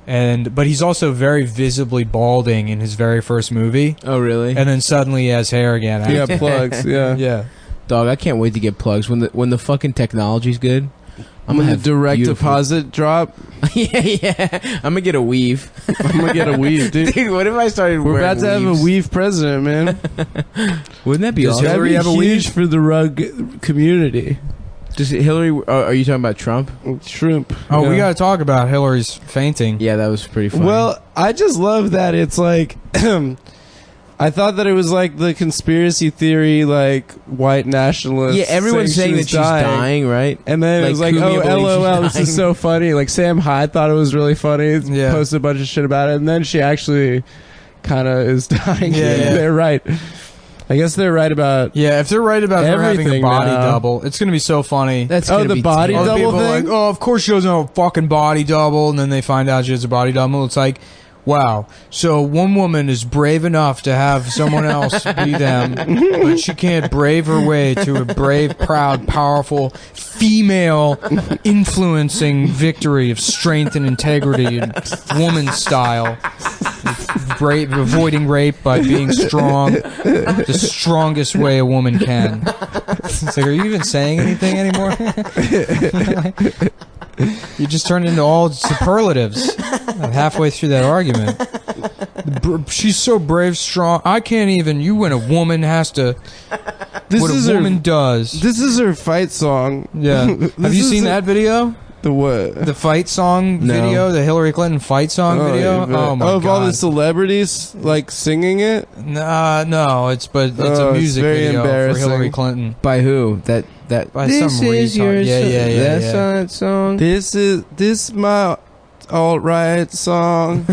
But he's also very visibly balding in his very first movie. Oh, really? And then suddenly he has hair again. He got plugs. Yeah. Yeah. Dog, I can't wait to get plugs when the fucking technology's good. I'm When gonna the have direct beautiful- deposit drop. yeah. I'm gonna get a weave. I'm gonna get a weave, dude. Dude, what if I started We're wearing about to have a weaves? weave president, man. Wouldn't that be Does awesome? Hillary That'd have be a huge for the rug community. Does Hillary? Are you talking about Trump? Shrimp. Oh, we Yeah. got to talk about Hillary's fainting. Yeah, that was pretty funny. Well, I just love that it's like I thought that it was like the conspiracy theory, like white nationalists. yeah, everyone's saying that she's dying, right? And then it was like, Kumi oh, believes she's LOL, this is dying. so funny. Like Sam Hyde thought it was really funny. Yeah. Posted a bunch of shit about it, and then she actually kind of is dying. Yeah, yeah. They're right. I guess they're right about. Yeah, if they're right about her having a Everything body now. double, it's going to be so funny. That's Oh, gonna the be body terrible. Other double people are thing? like, oh, of course she doesn't have a fucking body double, and then they find out she has a body double. It's like, wow. So one woman is brave enough to have someone else be them, but she can't brave her way to a brave, proud, powerful, female influencing victory of strength and integrity and woman style. Avoiding rape by being strong, the strongest way a woman can. It's like, are you even saying anything anymore? You just turned into all superlatives halfway through that argument. She's so brave, strong. I can't even. When a woman has to. What a woman does. This is her fight song. Yeah. Have you seen that video? The what? The fight song No. video? The Hillary Clinton fight song video? Oh my of god. all the celebrities like singing it. No, it's Oh, a it's music very video for embarrassing. Hillary Clinton. By who? That By this some is retard. your Yeah. that song. This my alt-right song.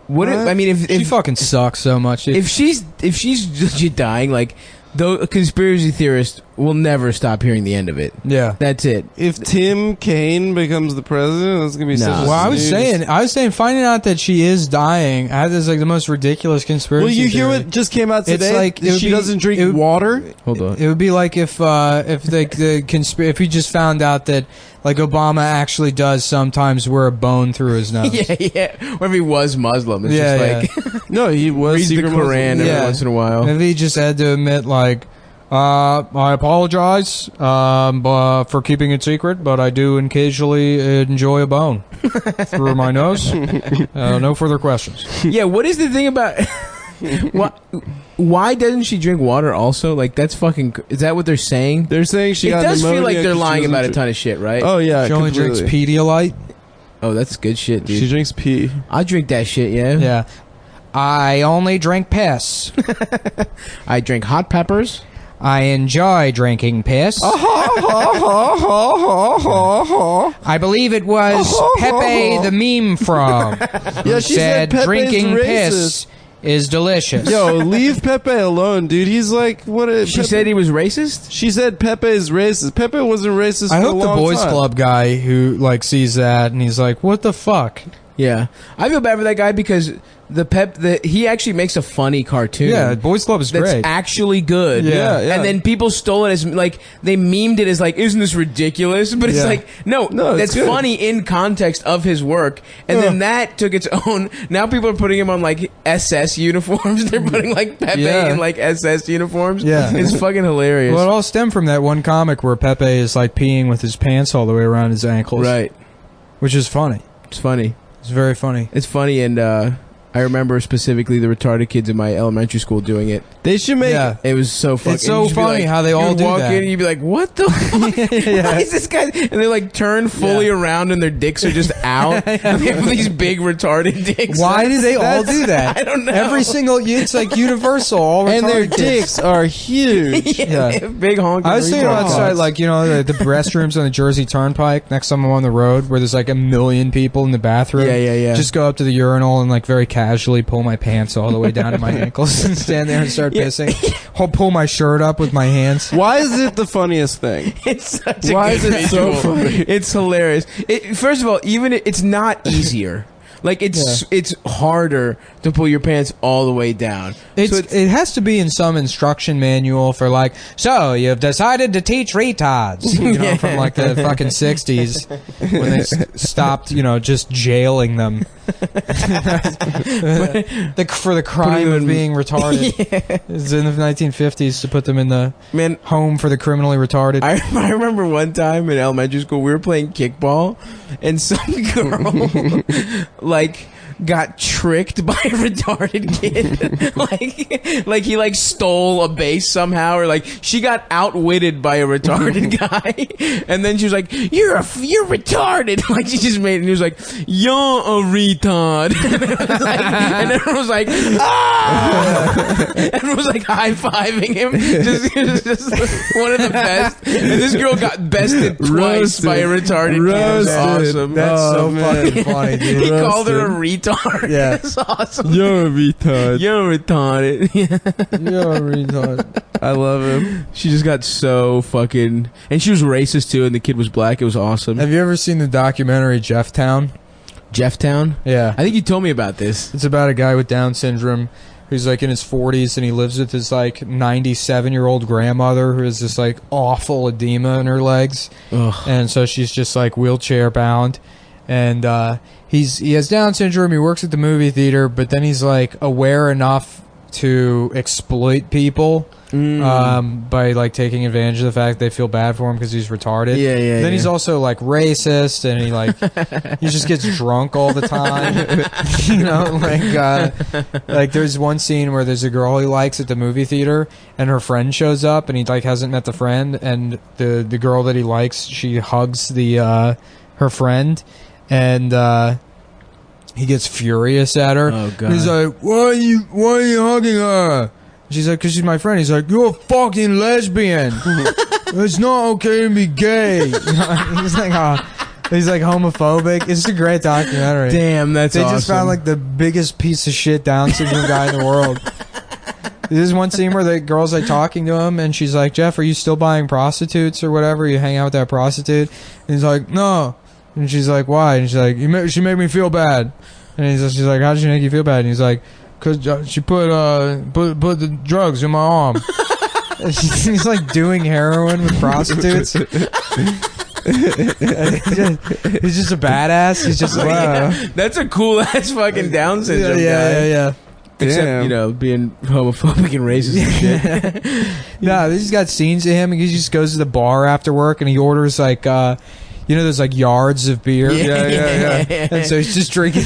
What if, What? I mean, She if fucking sucks so much. if she's legit dying, like the conspiracy theorists will never stop hearing the end of it. Yeah. That's it. If Tim Kaine becomes the president, that's gonna be No. such a Well, I was snooze. saying, finding out that she is dying. I had this like the most ridiculous conspiracy. Well, you hear theory. what just came out It's today? like- it would she be- doesn't drink it would- water. Hold on. It would be like if if we just found out that like Obama actually does sometimes wear a bone through his nose. yeah. Or if he was Muslim, it's Yeah, just like No, he was reads the secret Quran Muslim. every Yeah. once in a while. If he just had to admit like. I apologize for keeping it secret, but I do occasionally enjoy a bone through my nose. No further questions. Yeah, what is the thing about why doesn't she drink water also? Like that's fucking is that what they're saying? They're saying she It got does feel pneumonia like they're 'cause she lying doesn't about a drink- ton of shit, right? Oh yeah, She only drinks completely. Pedialyte. Oh, that's good shit, dude. She drinks pee. I drink that shit, yeah. Yeah. I only drink piss. I drink hot peppers. I enjoy drinking piss. I believe it was Pepe the meme frog who Yeah, she said Pepe's drinking racist. piss is delicious. Yo, leave Pepe alone, dude. He's like, what? She said he was racist? She said Pepe is racist. Pepe wasn't racist. I for hope a the long boys time. club guy who like sees that and he's like, "What the fuck?" Yeah. I feel bad for that guy because he actually makes a funny cartoon. Yeah, boys club is That's great. actually good. Yeah, yeah. And then people stole it as like they memed it as like, isn't this ridiculous? But it's Yeah. like, no, No, it's that's good. funny in context of his work. And then that took its own. Now people are putting him on like SS uniforms. They're putting like Pepe Yeah. in like SS uniforms. Yeah. It's fucking hilarious. Well, it all stemmed from that one comic where Pepe is like peeing with his pants all the way around his ankles, Right. which is funny. It's funny. It's very funny. It's funny, and I remember specifically the retarded kids in my elementary school doing it. They should make. Yeah. It was so fucking. It's so you'd just be funny like- how they all you'd do walk that. in and you'd be like, "What the fuck? Why is this guy?" And they like turn fully Yeah. around and their dicks are just out. And they have these big retarded dicks. Why do they all do that? I don't know. Every single, it's like universal. All And their retarded kids. dicks are huge. yeah, Yeah. big honking. I was thinking retard outside, cocks. like, you know, the restrooms on the Jersey Turnpike next time I'm on the road where there's like a million people in the bathroom. Yeah. Just go up to the urinal and like very casually pull my pants all the way down to my ankles and stand there and start pissing. I'll pull my shirt up with my hands. Why is it the funniest thing? It's such a Why is good it so visual. funny? It's hilarious. First of all, it's not easier. Like it's harder to pull your pants all the way down. It has to be in some instruction manual for like, so you've decided to teach retards, from like the fucking 60s when they stopped, just jailing them for the crime of being retarded. It's in the 1950s to put them in the home for the criminally retarded. I remember one time in elementary school we were playing kickball and some girl like got tricked by a retarded kid. like he like stole a base somehow, or like she got outwitted by a retarded guy, and then she was like, you're retarded. Like she just made it, and he was like, you're a retard. And everyone was like, ah! Everyone was like high-fiving him. Just one of the best. And this girl got bested twice by a retarded kid. It was awesome. That's so fucking funny, dude. He called her a retard. Yeah. That's awesome. You're a retard. You're retarded. You're a retard. I love him. She just got so fucking... And she was racist, too, and the kid was black. It was awesome. Have you ever seen the documentary Jeff Town? Jeff Town? Yeah. I think you told me about this. It's about a guy with Down syndrome who's like in his 40s, and he lives with his like 97-year-old grandmother who has this like awful edema in her legs. Ugh. And so she's just like wheelchair bound. And he has Down syndrome. He works at the movie theater, but then he's like aware enough to exploit people by like taking advantage of the fact they feel bad for him because he's retarded. Yeah. Then he's also like racist, and he just gets drunk all the time. Like there's one scene where there's a girl he likes at the movie theater, and her friend shows up, and he like hasn't met the friend, and the girl that he likes, she hugs her friend, and he gets furious at her. Oh, God. He's like, why are you hugging her? She's like, because she's my friend. He's like, you're a fucking lesbian. It's not okay to be gay. He's like homophobic. It's a great documentary. Damn, that's awesome. They just found like the biggest piece of shit Down syndrome guy in the world. There's one scene where the girl's like talking to him, and she's like, Jeff, are you still buying prostitutes or whatever? You hang out with that prostitute? And he's like, no. And she's like, why? And she's like, she made me feel bad. And she's like, how did she make you feel bad? And he's like, because she put the drugs in my arm. He's like doing heroin with prostitutes. He's just a badass. He's just wow. That's a cool ass fucking Down syndrome guy. Yeah. Except, being homophobic and racist and shit. No, they just got scenes of him. He just goes to the bar after work, and he orders like there's like yards of beer. Yeah. And so he's just drinking,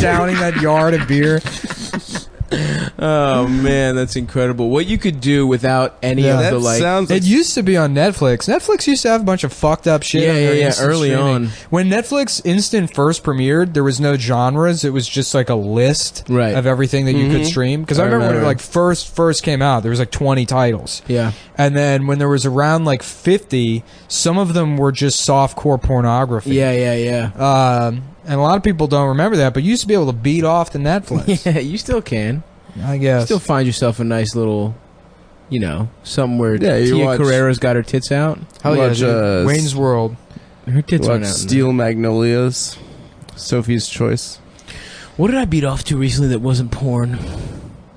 downing that yard of beer. Oh man, that's incredible. What you could do without any of the like. It used to be on Netflix. Netflix used to have a bunch of fucked up shit. Yeah. Early on, when Netflix Instant first premiered, there was no genres. It was just like a list of everything that you could stream. Because I remember when it like first came out, there was like 20 titles. Yeah, and then when there was around like 50, some of them were just softcore pornography. Yeah. And a lot of people don't remember that, but you used to be able to beat off to Netflix. Yeah, you still can. I guess. You still find yourself a nice little, somewhere. Yeah, Tia Carrera's got her tits out. Hell yeah, Wayne's World. Her tits aren't out. Steel Magnolias. Sophie's Choice. What did I beat off to recently that wasn't porn?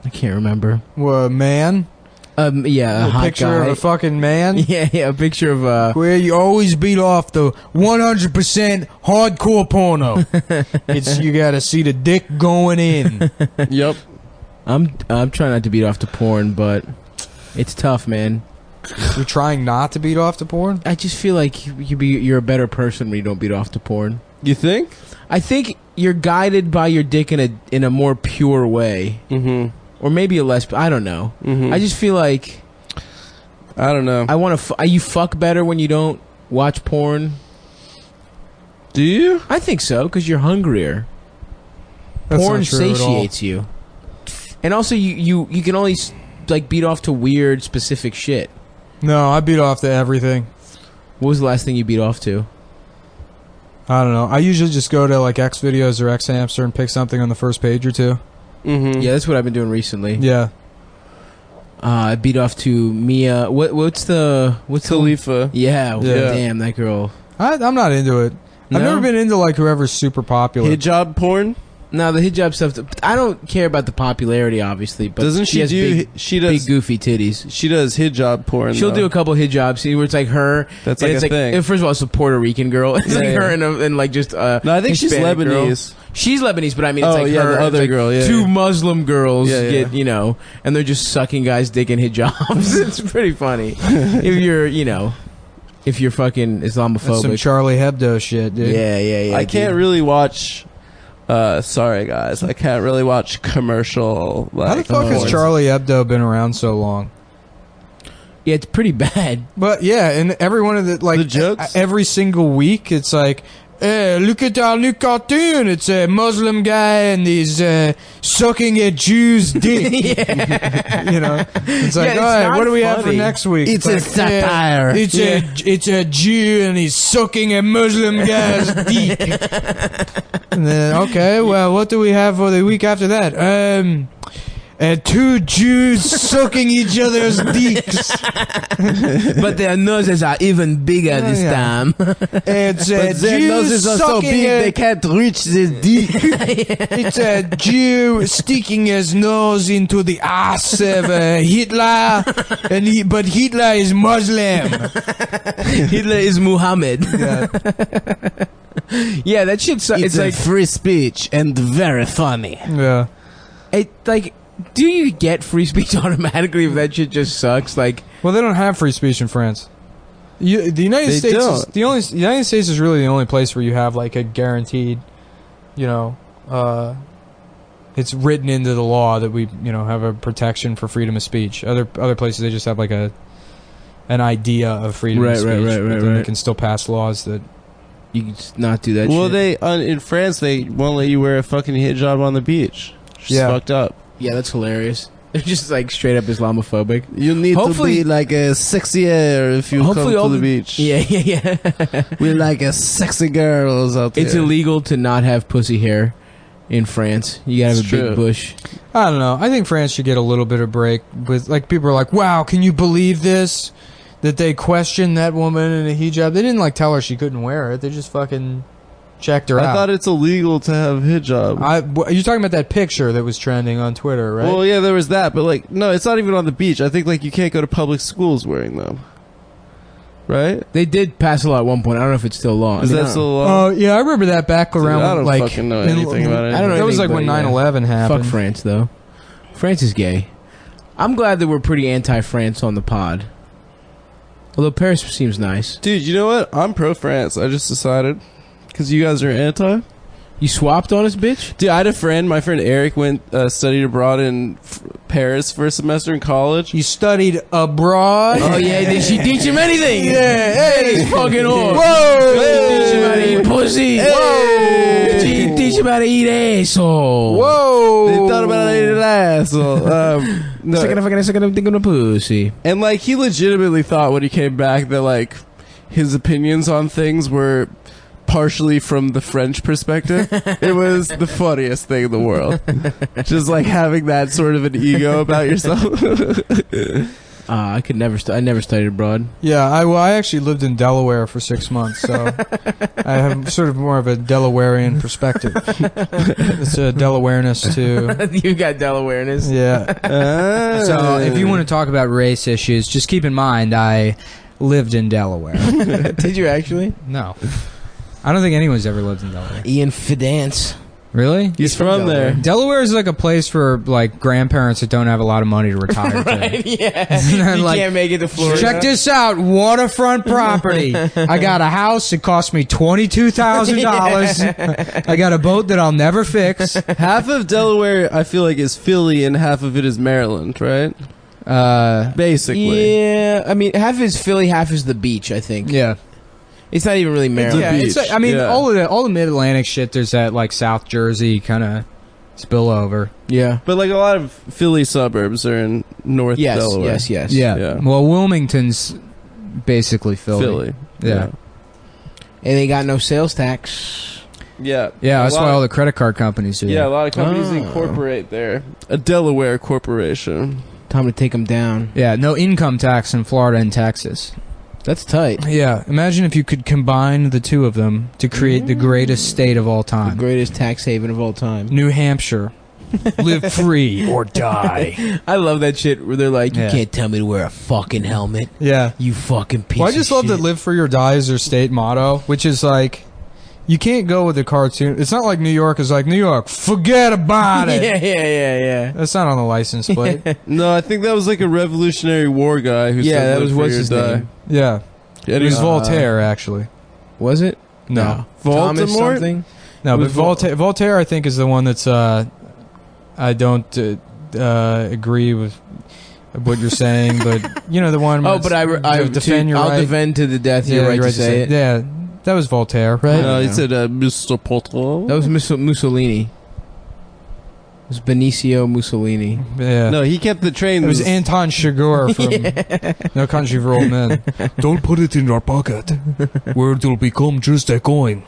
I can't remember. What, man? Yeah, a hot picture guy. of a fucking man. Yeah, a picture of where you always beat off the 100% hardcore porno. It's you got to see the dick going in. Yep. I'm trying not to beat off to porn, but it's tough, man. You're trying not to beat off to porn? I just feel like you're a better person when you don't beat off to porn. You think? I think you're guided by your dick in a more pure way. Mm-hmm. Or maybe a less. I don't know. Mm-hmm. I just feel like I don't know. I want to. You fuck better when you don't watch porn. Do you? I think so because you're hungrier. That's Porn not true satiates you, and also you can only like beat off to weird specific shit. No, I beat off to everything. What was the last thing you beat off to? I don't know. I usually just go to like X Videos or X Hamster and pick something on the first page or two. Mm-hmm. Yeah, that's what I've been doing recently. Yeah. I beat off to Mia. What's Khalifa? Yeah. Damn, that girl. I'm not into it. No? I've never been into like whoever's super popular. Hijab porn? No, the hijab stuff. I don't care about the popularity, obviously. But doesn't she has do? She does big goofy titties. She does hijab porn. She'll do a couple hijabs. See, where it's like her. That's like a thing. First of all, it's a Puerto Rican girl. It's like her and like just. No, I think she's Lebanese. Girl. She's Lebanese, but I mean, it's like her. The other like girl. Yeah, two Muslim girls get and they're just sucking guys' dick in hijabs. It's pretty funny if you're fucking Islamophobic. That's some Charlie Hebdo shit, dude. Yeah. I can't really watch. Sorry guys, I can't really watch commercial. Like, how the fuck has Charlie Hebdo been around so long? Yeah, it's pretty bad. But yeah, and every one of the jokes every single week, it's like, look at our new cartoon. It's a Muslim guy and he's sucking a Jew's dick. It's like, all right, what do we have for next week? It's a satire. It's a Jew and he's sucking a Muslim guy's dick. And then, okay, well, what do we have for the week after that? Two Jews sucking each other's dicks. But their noses are even bigger this time. It's their noses are so big they can't reach the dick. It's a Jew sticking his nose into the ass of Hitler, but Hitler is Muslim. Hitler is Muhammad. Yeah, that shit. It's like free speech and very funny. Yeah. Do you get free speech automatically if that shit just sucks? Like, well, they don't have free speech in France. The United States United States is really the only place where you have like a guaranteed, it's written into the law that we have a protection for freedom of speech. Other places they just have like an idea of freedom of speech, but then they can still pass laws that you can not do that. Well, shit. in France they won't let you wear a fucking hijab on the beach. It's fucked up. Yeah, that's hilarious. They're just like straight up Islamophobic. You need to be like a sexier if you come to the beach. Yeah. We're like a sexy girls out there. It's illegal to not have pussy hair in France. You gotta have a big bush. I don't know. I think France should get a little bit of break. With like people are like, wow, can you believe this? That they questioned that woman in a hijab. They didn't like tell her she couldn't wear it. They just fucking checked her out. I thought it's illegal to have hijab. You're talking about that picture that was trending on Twitter, right? Well, yeah, there was that, but like, no, it's not even on the beach. I think like you can't go to public schools wearing them, right? They did pass a law at one point. I don't know if it's still law. Is that still law? Oh, yeah, I remember that back around. I don't like, fucking know anything about it. I don't know. That was like when 9/11 happened. Fuck France, though. France is gay. I'm glad that we're pretty anti-France on the pod. Although Paris seems nice. Dude, you know what? I'm pro-France. I just decided. Because you guys are anti? You swapped on us, bitch? Dude, I had a friend. My friend Eric went studied abroad in Paris for a semester in college. You studied abroad? Oh, yeah. Did she teach him anything? Yeah. Hey, he's fucking whore. Whoa. Hey. Teach him how to eat pussy. Hey. Whoa. She teach him how to eat asshole. Whoa. They thought about how to eat an asshole. No. Second, I'm thinking of pussy. And, like, he legitimately thought when he came back that, like, his opinions on things were partially from the French perspective. It was the funniest thing in the world. Just like having that sort of an ego about yourself. I could never. I never studied abroad. Yeah, I actually lived in Delaware for 6 months, so I have sort of more of a Delawarean perspective. It's a Delawareness too. You got Delawareness. Yeah. So if you want to talk about race issues, just keep in mind I lived in Delaware. Did you actually? No. I don't think anyone's ever lived in Delaware. Ian Fidance. Really? He's from there. Delaware is like a place for like grandparents that don't have a lot of money to retire right, to. Yeah. You like, can't make it to Florida. Check this out, waterfront property. I got a house. It cost me $22,000. I got a boat that I'll never fix. Half of Delaware, I feel like, is Philly, and half of it is Maryland, right? Basically. Yeah. I mean, half is Philly, half is the beach, I think. Yeah. It's not even really Maryland. Yeah, it's like, I mean, all the Mid-Atlantic shit, there's that like South Jersey kind of spillover. Yeah. But like a lot of Philly suburbs are in North Delaware. Yes. Yeah. Well, Wilmington's basically Philly. Yeah. And they got no sales tax. Yeah. Yeah, that's why all the credit card companies do. Yeah, a lot of companies incorporate there. A Delaware corporation. Time to take them down. Yeah, no income tax in Florida and Texas. That's tight. Yeah, imagine if you could combine the two of them to create the greatest state of all time. The greatest tax haven of all time. New Hampshire. Live free or die. I love that shit where they're like, you can't tell me to wear a fucking helmet. Yeah. You fucking piece of shit. I just love that live free or die is their state motto, which is like, you can't go with the cartoon. It's not like New York is like, New York, forget about it. Yeah. That's not on the license plate. No, I think that was like a Revolutionary War guy who said that was live free what's or his die. name? Yeah. It was Voltaire, actually. Was it? No. Thomas something? No, but Voltaire, I think, is the one that's, I don't agree with what you're saying, but, you know, the one where I'll defend your right. I'll defend to the death your right to say it. Yeah, that was Voltaire, right? No, he said Mr. Poto. That was Mussolini. It was Benicio Mussolini. Yeah. No, he kept the train. It was Anton Chigurh from No Country for Old Men. Don't put it in your pocket, where it'll become just a coin.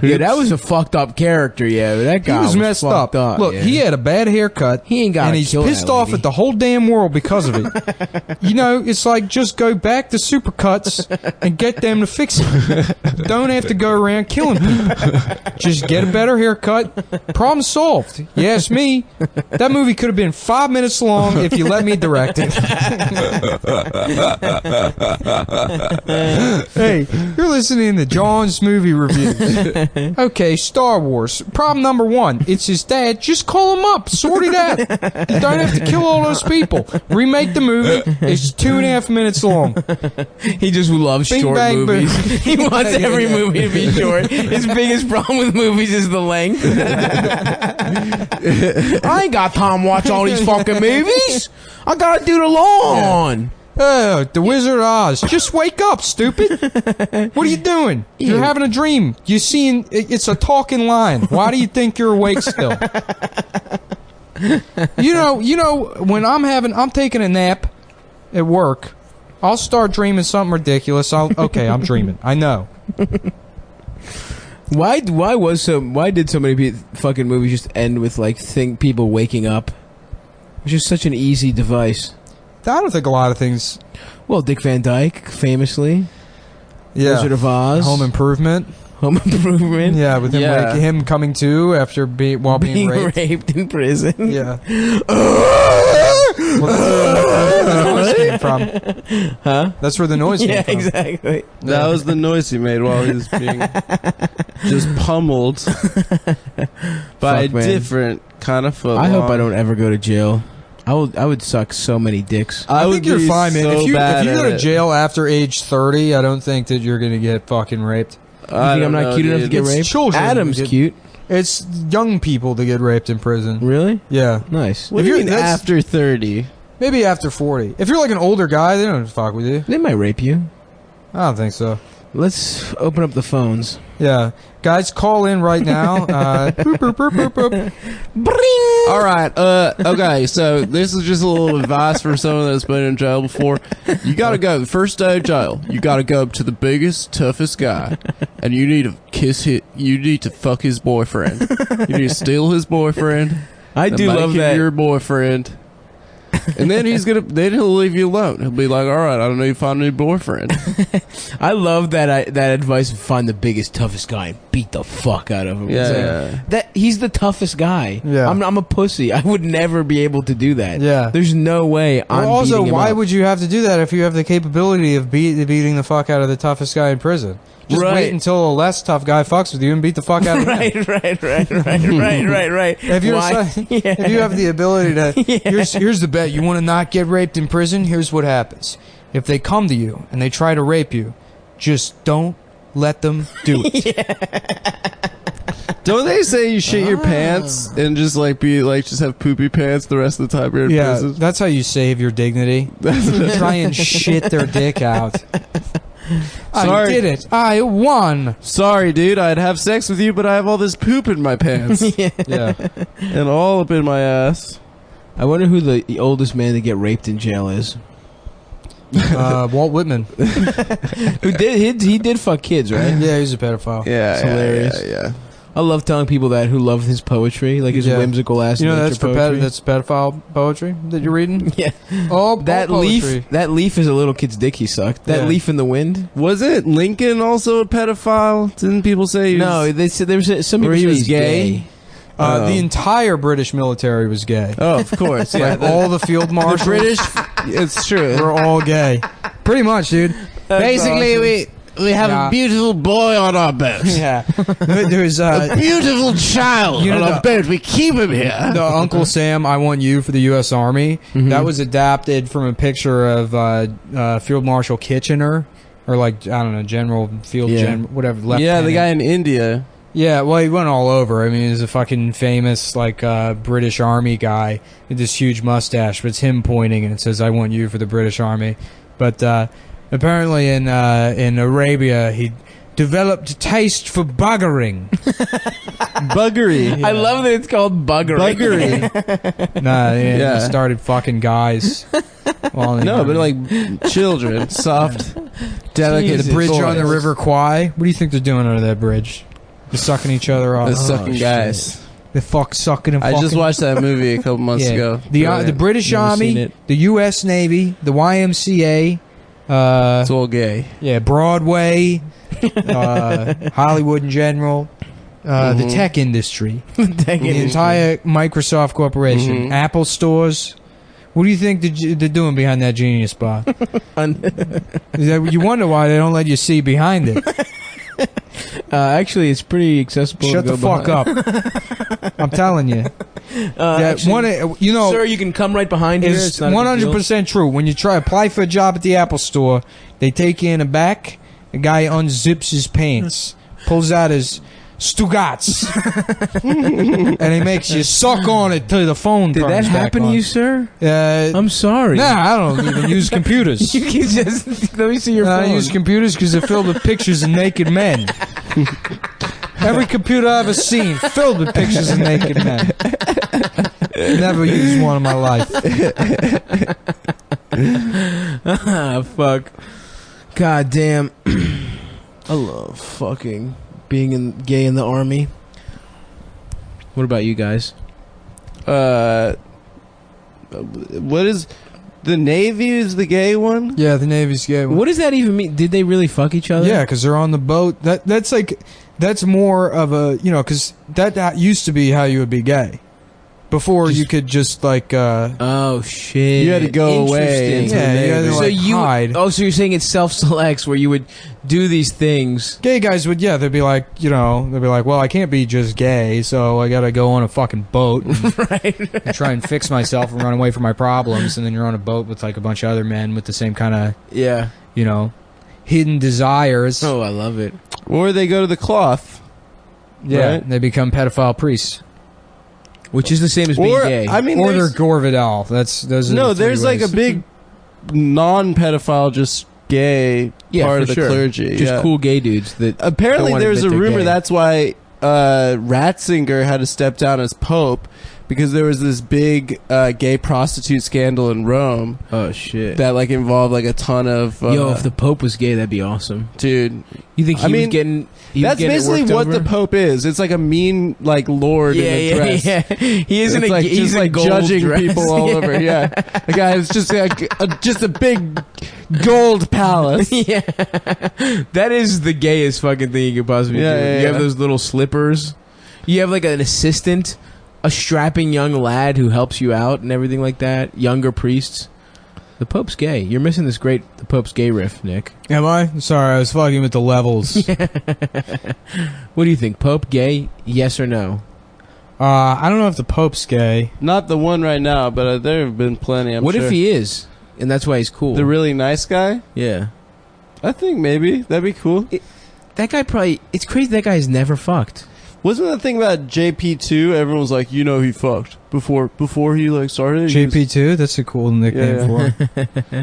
Yeah, that was a fucked up character. Yeah, that guy was messed up. Look, he had a bad haircut. He ain't got. And he's pissed off at the whole damn world because of it. You know, it's like just go back to Supercuts and get them to fix it. Don't have to go around killing people. Just get a better haircut. Problem solved. You ask me. That movie could have been 5 minutes long if you let me direct it. Hey, you're listening to John's Movie Reviews. Okay, Star Wars. Problem number 1. It's his dad. Just call him up. Sort it out. You don't have to kill all those people. Remake the movie. It's 2.5 minutes long. He just loves short movies. He wants every movie to be short. His biggest problem with movies is the length. I ain't got time to watch all these fucking movies. I gotta do the lawn. The Wizard of Oz. Just wake up, stupid. What are you doing? You're having a dream. You seeing it's a talking line. Why do you think you're awake still? You know, when I'm taking a nap at work, I'll start dreaming something ridiculous. I'm dreaming. I know. Why did so many fucking movies just end with like people waking up? It's just such an easy device. I don't think a lot of things. Well, Dick Van Dyke, famously. Yeah. Wizard of Oz. Home Improvement. Yeah, with him coming to after being raped in prison. Yeah. Well, that's where the noise came from. Huh? That's where the noise came from. Yeah, exactly. That was the noise he made while he was being just pummeled by a different kind of foot. I hope I don't ever go to jail. I would suck so many dicks. I think you're fine, man. If you go to jail after age 30, I don't think that you're gonna get fucking raped. You think I'm not cute enough to get raped? Children Adam's cute. It's young people to get raped in prison. Really? Yeah. Nice. What do you mean after 30? Maybe after 40. If you're like an older guy, they don't fuck with you. They might rape you. I don't think so. Let's open up the phones. Yeah. Guys, call in right now. Boop, boop, boop, boop, boop. Bring! All right. Okay, so this is just a little advice for someone that's been in jail before. You got to go. The first day of jail, you got to go up to the biggest, toughest guy, and you need to you need to fuck his boyfriend. You need to steal his boyfriend. I do love that. Your boyfriend. And then then he'll leave you alone. He'll be like, all right, I don't know, you find a new boyfriend. I love that advice of find the biggest, toughest guy and beat the fuck out of him. Yeah. He's the toughest guy. Yeah. I'm a pussy. I would never be able to do that. Yeah. There's no way I'm also, beating him why up. would you have to do that if you have the capability of beating the fuck out of the toughest guy in prison? Just wait until a less tough guy fucks with you and beat the fuck out of him. Right. If you have the ability to, here's the bet. You want to not get raped in prison? Here's what happens. If they come to you and they try to rape you, just don't let them do it. Don't they say you shit your pants and just just have poopy pants the rest of the time you're in prison? Yeah, that's how you save your dignity. Try and shit their dick out. I did it. I won. Sorry, dude. I'd have sex with you, but I have all this poop in my pants. Yeah. And all up in my ass. I wonder who the oldest man to get raped in jail is. Walt Whitman. Who did he did fuck kids, right? Yeah, he's a pedophile. Yeah, It's hilarious. Yeah. I love telling people that who love his poetry, like his whimsical ass. You know, nature that's for poetry. that's pedophile poetry that you're reading. Yeah. Oh, That all leaf, poetry. that leaf is a little kid's dick he sucked. That Yeah. leaf in the wind. Wasn't Lincoln also a pedophile? Didn't people say he was... No, they said there was some Or people he said was he's gay? The entire British military was gay. Oh, of course. Yeah, Like all the field marshals. the British... It's true. were all gay. Pretty much, dude. Basically, awesome. we have Yeah. a beautiful boy on our boat. Yeah. There's A beautiful child You know on our the- boat. We keep him here. the Uncle Sam, I Want You for the U.S. Army. That was adapted from a picture of Field Marshal Kitchener, or like, I don't know, General Field General, whatever. Yeah, the lieutenant. guy in India. Yeah, well, he went all over. I mean, he's a fucking famous, like, British Army guy with this huge mustache, but it's him pointing, and it says, I want you for the British Army. But apparently in Arabia, he developed a taste for buggering. Buggery. I love that it's called buggery. Buggery. He started fucking guys. Well, No, but like children. Soft, delicate. the bridge on the boys. River Kwai. What do you think they're doing under that bridge? They're sucking each other off. The sucking guys. They're sucking and I fucking. just watched that movie a couple months ago. The British Never seen Army, it. the U.S. Navy, the YMCA, It's all gay. Broadway, Hollywood in general, the tech industry, the entire Microsoft Corporation, Apple stores. What do you think they're doing behind that Genius Bar? You wonder why they don't let you see behind it. Actually, it's pretty accessible. Shut to the go fuck behind. up. I'm telling you. Sir, you can come right behind here. It's It's not a big deal. 100% true. When you try apply for a job at the Apple store, they take you in the back. The guy unzips his pants, pulls out his Stugats, and he makes you suck on it till the phone Did turns that happen back to on. you, sir? I'm I'm sorry. Nah, I don't even use computers. You can just let me see your phone. I use computers because they're filled with pictures of naked men. Every computer I've ever seen filled with pictures of naked men. Never used one in my life. Fuck. God damn. I love fucking being gay in the army. What about you guys? What is the Navy? Is the gay one? Yeah, the Navy's gay. What does that even mean? Did they really fuck each other? Yeah, because they're on the boat. That's more of a, because that used to be how you would be gay. Before you could just like oh shit! You had to go away. Interesting. Yeah, you had to, So like, you hide. so you're saying it self-selects where you would do these things. Gay guys would, they'd be like, well, I can't be just gay, so I gotta go on a fucking boat and, Right. and try and fix myself and run away from my problems. And then you're on a boat with like a bunch of other men with the same kind of, Yeah. hidden desires. Oh, I love it. Or they go to the cloth. Yeah, right. they become pedophile priests. Which is the same as being Or gay. I mean, Or they're there's- Gore Vidal. Those are no. the three There's like ways. a big non-pedophile, just gay part for of the sure. clergy. Just yeah. cool gay dudes that Apparently, don't wanna there's a admit they're rumor gay. that's why Ratzinger had to step down as pope, because there was this big gay prostitute scandal in Rome Oh shit. that like involved like a ton of Yo, if the Pope was gay, that'd be awesome. dude. You think he I was mean, getting? That's basically what the Pope. Pope is. It's like a mean like lord in a dress. Yeah. He isn't It's a like he's just in a like gold judging dress. people all over. Yeah, the guy is just like just a big gold palace. Yeah, that is the gayest fucking thing you could possibly Yeah, do. yeah, You have yeah. those little slippers. You have like an assistant, a strapping young lad who helps you out and everything like that. Younger priests. The Pope's gay. You're missing this great The Pope's gay riff, Nick. Am I? Sorry, I was fucking with the levels. What do you think? Pope gay? Yes or no? I don't know if the Pope's gay. Not the one right now, but there have been plenty. I'm What sure. if he is? And that's why he's cool. the really nice guy? yeah. I think maybe that'd be cool. That guy probably... It's crazy that guy's never fucked. Wasn't the thing about JP2? Everyone was like, he fucked before he like started. He was- JP2? That's a cool nickname Yeah. for him.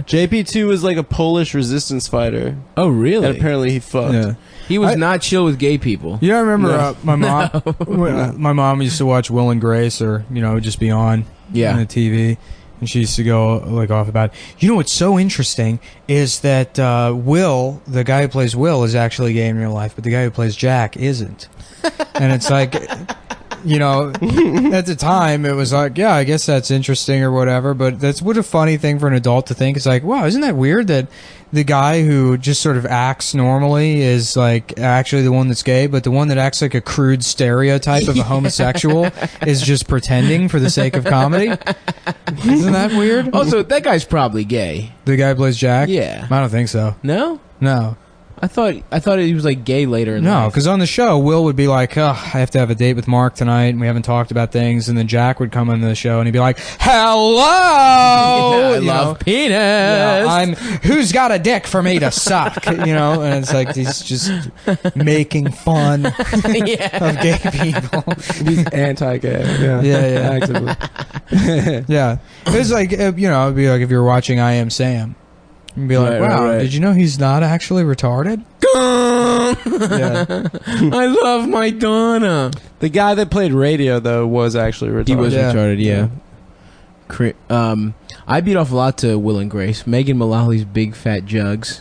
JP2 was like a Polish resistance fighter, Oh, really? and apparently he fucked. Yeah. He was I- not chill with gay people. Yeah, I remember No. my mom. My mom used to watch Will and Grace, or just be on Yeah. the TV, And she used to go like off about it. You know what's so interesting is that Will, the guy who plays Will, is actually gay in real life, but the guy who plays Jack isn't. And it's like, you know, at the time it was like, yeah, I guess that's interesting or whatever. But that's what a funny thing for an adult to think. It's like, wow, isn't that weird that the guy who just sort of acts normally is like actually the one that's gay, but the one that acts like a crude stereotype of a homosexual is just pretending for the sake of comedy. Isn't that weird? Also, that guy's probably gay. The guy who plays Jack? Yeah. I don't think so. No? No. I thought he was like gay later in No, life. because on the show, Will would be like, I have to have a date with Mark tonight, and we haven't talked about things. And then Jack would come into the show, and he'd be like, hello! I love penis! Yeah, who's got a dick for me to suck? You know? And it's like, he's just making fun of gay people. He's anti-gay. Yeah. Actively. Yeah. It was like, you know, it'd be like if you were watching I Am Sam. And be like, wow, right. Did you know he's not actually retarded? Yeah. I love my Donna. The guy that played radio, though, was actually retarded. He was retarded, yeah. Yeah. I beat off a lot to Will and Grace. Megan Mullally's big fat jugs.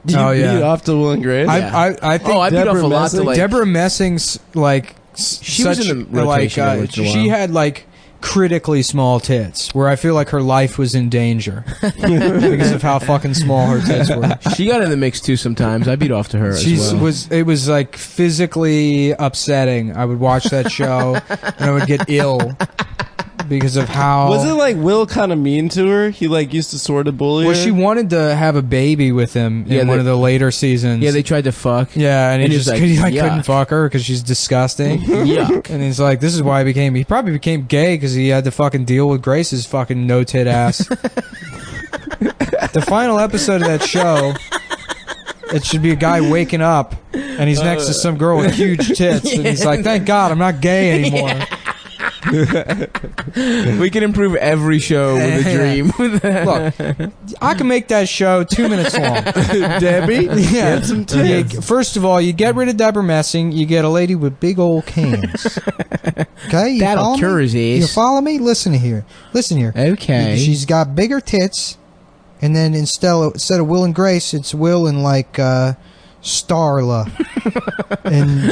You beat off to Will and Grace? I think I beat off a lot to like Deborah Messing's like she was in the rotation every once in a while. She had like critically small tits, where I feel like her life was in danger because of how fucking small her tits were. She got in the mix too sometimes. I beat off to her as well. It was like physically upsetting. I would watch that show and I would get ill because of how... Was it like Will kind of mean to her? He like used to sort of bully her? Well, she wanted to have a baby with him in one of the later seasons. Yeah, they tried to fuck. Yeah, and he just like, couldn't fuck her because she's disgusting. Yuck. And he's like, this is why he probably became gay because he had to fucking deal with Grace's fucking no-tit ass. The final episode of that show, it should be a guy waking up and he's next to some girl with huge tits and he's like, thank God I'm not gay anymore. We can improve every show with a dream. Look, I can make that show 2 minutes long. Debbie, get some tits. First of all, you get rid of Deborah Messing, you get a lady with big old cans. Okay, you that'll cure his ass. You follow me? Listen here. Okay. She's got bigger tits, and then instead of Will and Grace, it's Will and like Starla, and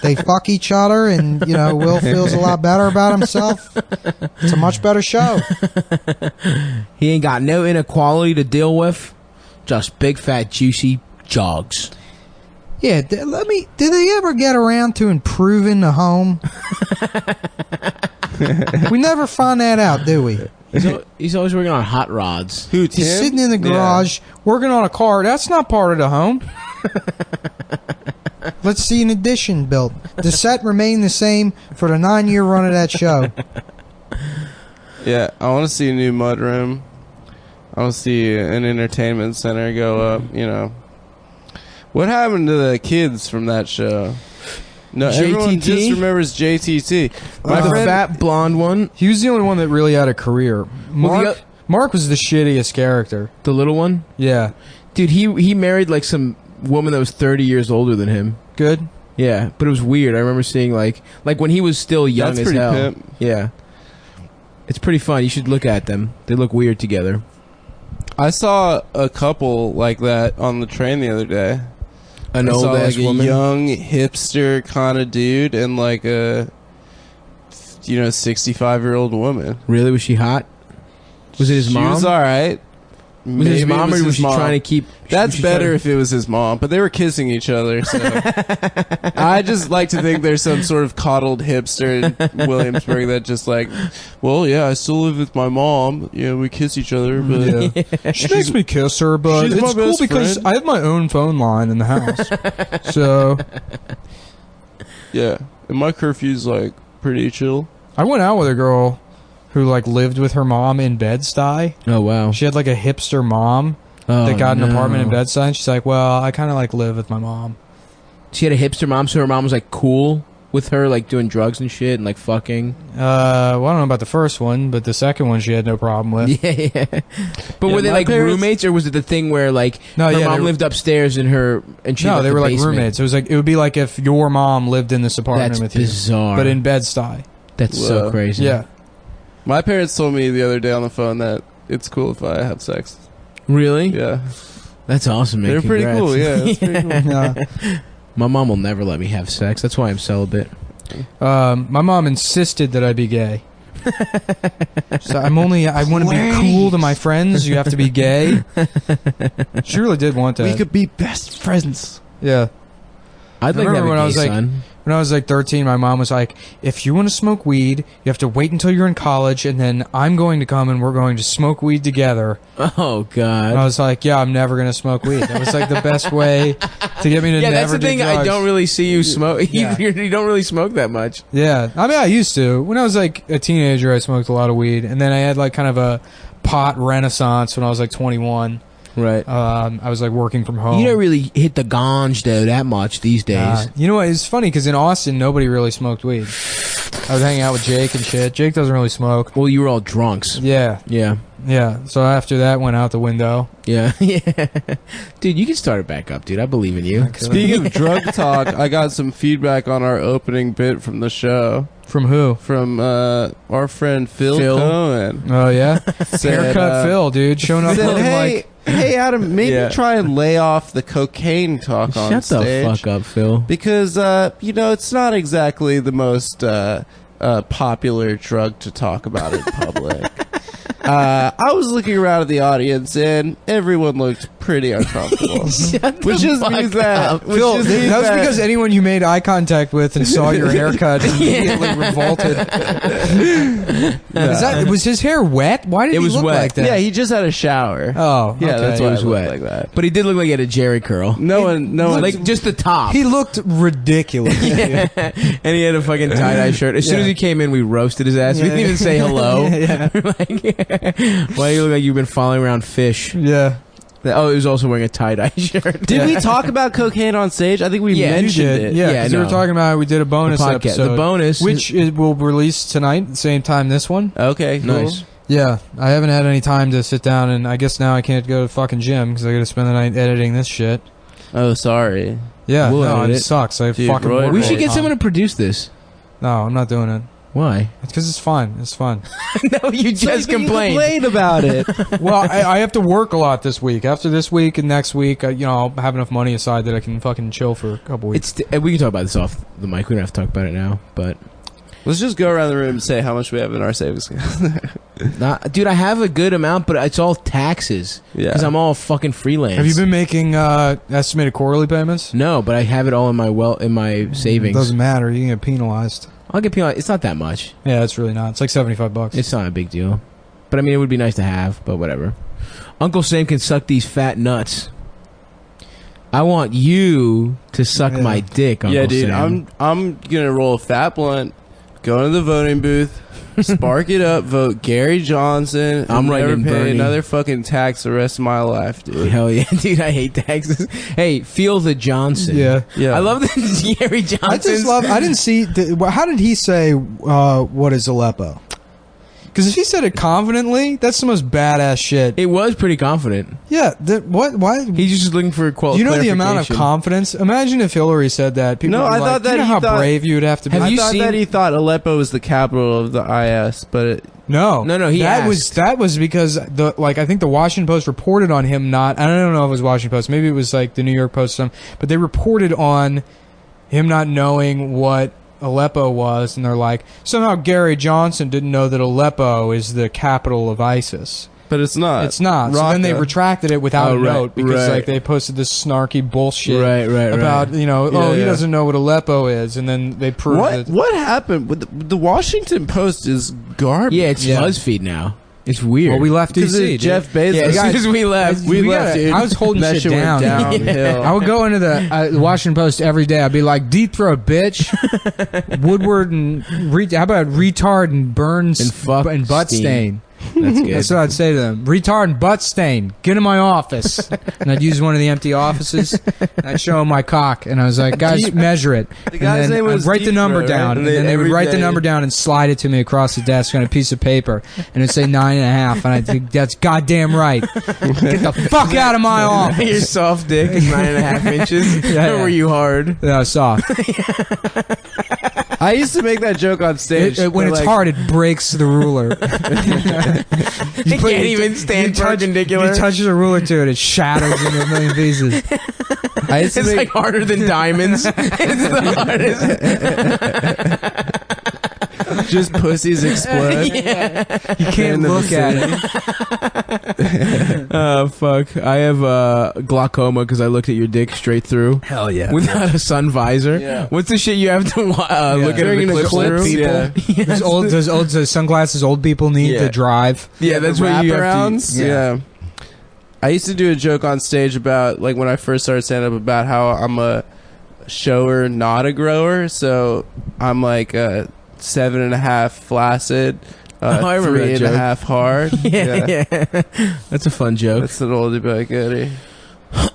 they fuck each other, and you know Will feels a lot better about himself. It's a much better show. He ain't got no inequality to deal with, just big fat juicy jogs. Yeah, did they ever get around to improving the home? We never find that out, do we? He's always working on hot rods. Who, Tim? He's sitting in the garage working on a car. That's not part of the home. Let's see an addition built. The set remained the same for the 9-year run of that show. Yeah, I want to see a new mudroom. I want to see an entertainment center go up, you know. What happened to the kids from that show? No, everyone just remembers JTT. My friend, the fat blonde one. He was the only one that really had a career. Mark was the shittiest character. The little one? Yeah. Dude, he married like some woman that was 30 years older than him. Good? Yeah, but it was weird. I remember seeing like when he was still young as hell. Pimp. Yeah. It's pretty fun. You should look at them. They look weird together. I saw a couple like that on the train the other day. An old ass like woman, a young hipster kind of dude, and like a 65-year-old woman. Really? Was she hot? Was it his mom? She was all right. Was it his mom, or was she trying to keep? That's better if it was his mom, but they were kissing each other. So I just like to think there's some sort of coddled hipster in Williamsburg that just like, well, yeah, I still live with my mom. Yeah, we kiss each other, but she makes me kiss her, but it's cool because I have my own phone line in the house. So yeah, and my curfew's like pretty chill. I went out with a girl who like lived with her mom in Bed-Stuy. Oh wow. She had like a hipster mom that got an apartment in Bed-Stuy, and she's like, well, I kind of like live with my mom. She had a hipster mom, so her mom was like cool with her, like doing drugs and shit and like fucking. Well, I don't know about the first one, but the second one she had no problem with. Yeah. But were they like roommates, or was it the thing where like her mom lived upstairs and she no, they were like basement? roommates. It would be like if your mom lived in this apartment with bizarre. you, but in Bed-Stuy. That's so crazy. Yeah. My parents told me the other day on the phone that it's cool if I have sex. Really? Yeah. That's awesome, man. They're pretty cool, yeah. That's pretty cool. Yeah. My mom will never let me have sex. That's why I'm celibate. My mom insisted that I be gay. So I want to be cool to my friends. You have to be gay. She really did want that. We could be best friends. Yeah. I'd like to have a gay son. When I was like 13, my mom was like, if you want to smoke weed, you have to wait until you're in college, and then I'm going to come and we're going to smoke weed together. Oh, God. And I was like, yeah, I'm never going to smoke weed. That was like the best way to get me to never do drugs. Yeah, that's the thing. I don't really see you smoke. Yeah. You don't really smoke that much. Yeah. I mean, I used to. When I was like a teenager, I smoked a lot of weed, and then I had like kind of a pot renaissance when I was like 21. Right. I was like working from home. You don't really hit the ganj though that much these days. You know what? It's funny because in Austin, nobody really smoked weed. I was hanging out with Jake and shit. Jake doesn't really smoke. Well, you were all drunks. Yeah. Yeah. Yeah. So after that, went out the window. Yeah. Yeah. Dude, you can start it back up, dude. I believe in you. Speaking of drug talk, I got some feedback on our opening bit from the show. From who? From our friend Phil Cohen. Oh, yeah? Said, Haircut Phil, dude. Showing up looking like... Hey, Adam, maybe try and lay off the cocaine talk on stage. Shut the fuck up, Phil. Because, it's not exactly the most popular drug to talk about in public. I was looking around at the audience, and everyone looked pretty uncomfortable. Which just means that... Phil, that was because anyone you made eye contact with and saw your haircut immediately revolted. Was his hair wet? Why did he look like that? Yeah, he just had a shower. Oh, yeah, okay. that's why it was it wet like that. But he did look like he had a Jerry curl. No one, like just the top. He looked ridiculous. Yeah. And he had a fucking tie-dye shirt. As soon as he came in, we roasted his ass. We didn't even say hello. Why do you look like you've been following around fish? Yeah. Oh, he was also wearing a tie-dye shirt. Did we talk about cocaine on stage? I think we mentioned it. Yeah, because we were talking about it. We did a bonus episode. The bonus. Which will release tonight, the same time this one. Okay, cool. Nice. Yeah, I haven't had any time to sit down, and I guess now I can't go to the fucking gym because I got to spend the night editing this shit. Oh, sorry. Yeah, we'll no, edit it sucks. I Dude, fucking Roy, work We all should the get time. someone to produce this. No, I'm not doing it. Why? It's because it's fun. It's fun. No, you just complained. You complained about it. Well, I have to work a lot this week. After this week and next week, I'll have enough money aside that I can fucking chill for a couple weeks. We can talk about this off the mic. We don't have to talk about it now, but... Let's just go around the room and say how much we have in our savings account. Dude, I have a good amount, but it's all taxes. Yeah. Because I'm all fucking freelance. Have you been making estimated quarterly payments? No, but I have it all in my savings. Doesn't matter. You can get penalized. I'll get penalized. It's not that much. Yeah, it's really not. It's like $75. It's not a big deal. But I mean, it would be nice to have, but whatever. Uncle Sam can suck these fat nuts. I want you to suck my dick, Uncle Sam. Yeah, dude, I'm gonna roll a fat blunt, go into the voting booth, spark it up, vote Gary Johnson. I'm writing never pay Bernie. another fucking tax the rest of my life, dude. Hell yeah, dude! I hate taxes. Hey, feel the Johnson. Yeah. I love the Gary Johnson. I just love. I didn't see. How did he say? What is Aleppo? Because if he said it confidently, that's the most badass shit. It was pretty confident. Yeah. What? Why? He's just looking for You know the amount of confidence. Imagine if Hillary said that. People No, would be I like, thought "Do you that know he how thought- brave you would have to be. Have I you thought seen- that he thought Aleppo was the capital of the IS, but No, he that asked. was because I think the Washington Post reported on him not. I don't know if it was Washington Post. Maybe it was like the New York Post. But they reported on him not knowing what Aleppo was, and they're like, somehow Gary Johnson didn't know that Aleppo is the capital of ISIS. but it's not. It's not. So then they retracted it without a note because right. like they posted this snarky bullshit Right. about he doesn't know what Aleppo is, and then they proved What happened with the Washington Post is garbage. Yeah, it's BuzzFeed now. It's weird. Well, we left Because DC. Jeff Bezos. Yeah, as soon as we left, we left. Dude. I was holding that shit went down. downhill. I would go into the Washington Post every day. I'd be like, deep throat, bitch. Woodward and how about retard and burns And fuck and butt stain. That's good. That's what I'd say to them. Retard and butt stain. Get in my office. And I'd use one of the empty offices. And I'd show them my cock. And I was like, guys, measure it. The guy's and then name was I'd write the Deep number Throat, down. right? And then they would Every write the day. number down and slide it to me across the desk on a piece of paper. And it'd say 9.5. And I'd think, that's goddamn right. Get the fuck out of my office. Your soft dick is 9.5 inches. Yeah. Or were you hard? No, soft. I used to make that joke on stage. When it's hard, it breaks the ruler. You can't even stand perpendicular. You touch the ruler to it, it shatters into a million pieces. It's like harder than diamonds. It's the hardest. Just pussies explode. Yeah. You can't look at it. Oh, fuck. I have glaucoma because I looked at your dick straight through. Hell yeah. Without a sun visor. Yeah. What's the shit you have to look at During an an eclipse eclipse, through? yeah. Does sunglasses old people need to drive? Yeah, that's what you have wraparounds. to... Yeah. I used to do a joke on stage about, like, when I first started stand-up, about how I'm a shower, not a grower. So I'm like 7.5 flaccid, I remember that joke. 3.5 hard. Yeah. That's a fun joke. That's an oldie but goodie.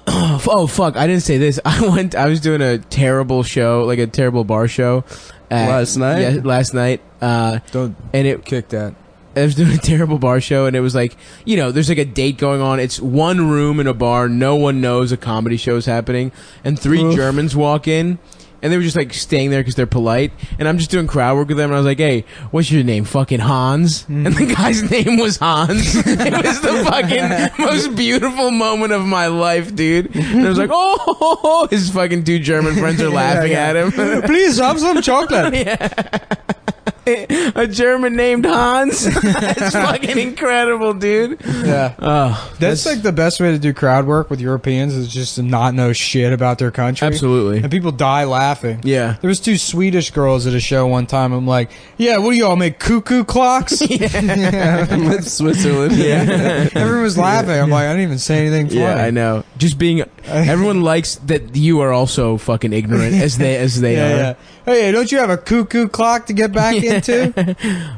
Oh fuck! I didn't say this. I was doing a terrible show, like a terrible bar show, Last night? Yeah, last night. Don't and it kick that. I was doing a terrible bar show, and it was like, you know, there's like a date going on. It's one room in a bar. No one knows a comedy show is happening, and 3 Germans walk in. And they were just like staying there because they're polite. And I'm just doing crowd work with them. And I was like, hey, what's your name? Fucking Hans? And the guy's name was Hans. It was the fucking most beautiful moment of my life, dude. And I was like, oh, his fucking 2 German friends are laughing at him. Please have some chocolate. A German named Hans. That's fucking incredible, dude. Yeah. That's like the best way to do crowd work with Europeans is just to not know shit about their country. Absolutely. And people die laughing. Yeah. There was 2 Swedish girls at a show one time. I'm like, yeah, what do y'all make, cuckoo clocks? With Switzerland. Yeah. Everyone was laughing. I'm like, I didn't even say anything funny. Yeah, I know. Just being... Everyone likes that you are also fucking ignorant as they are. Yeah. Hey, don't you have a cuckoo clock to get back into?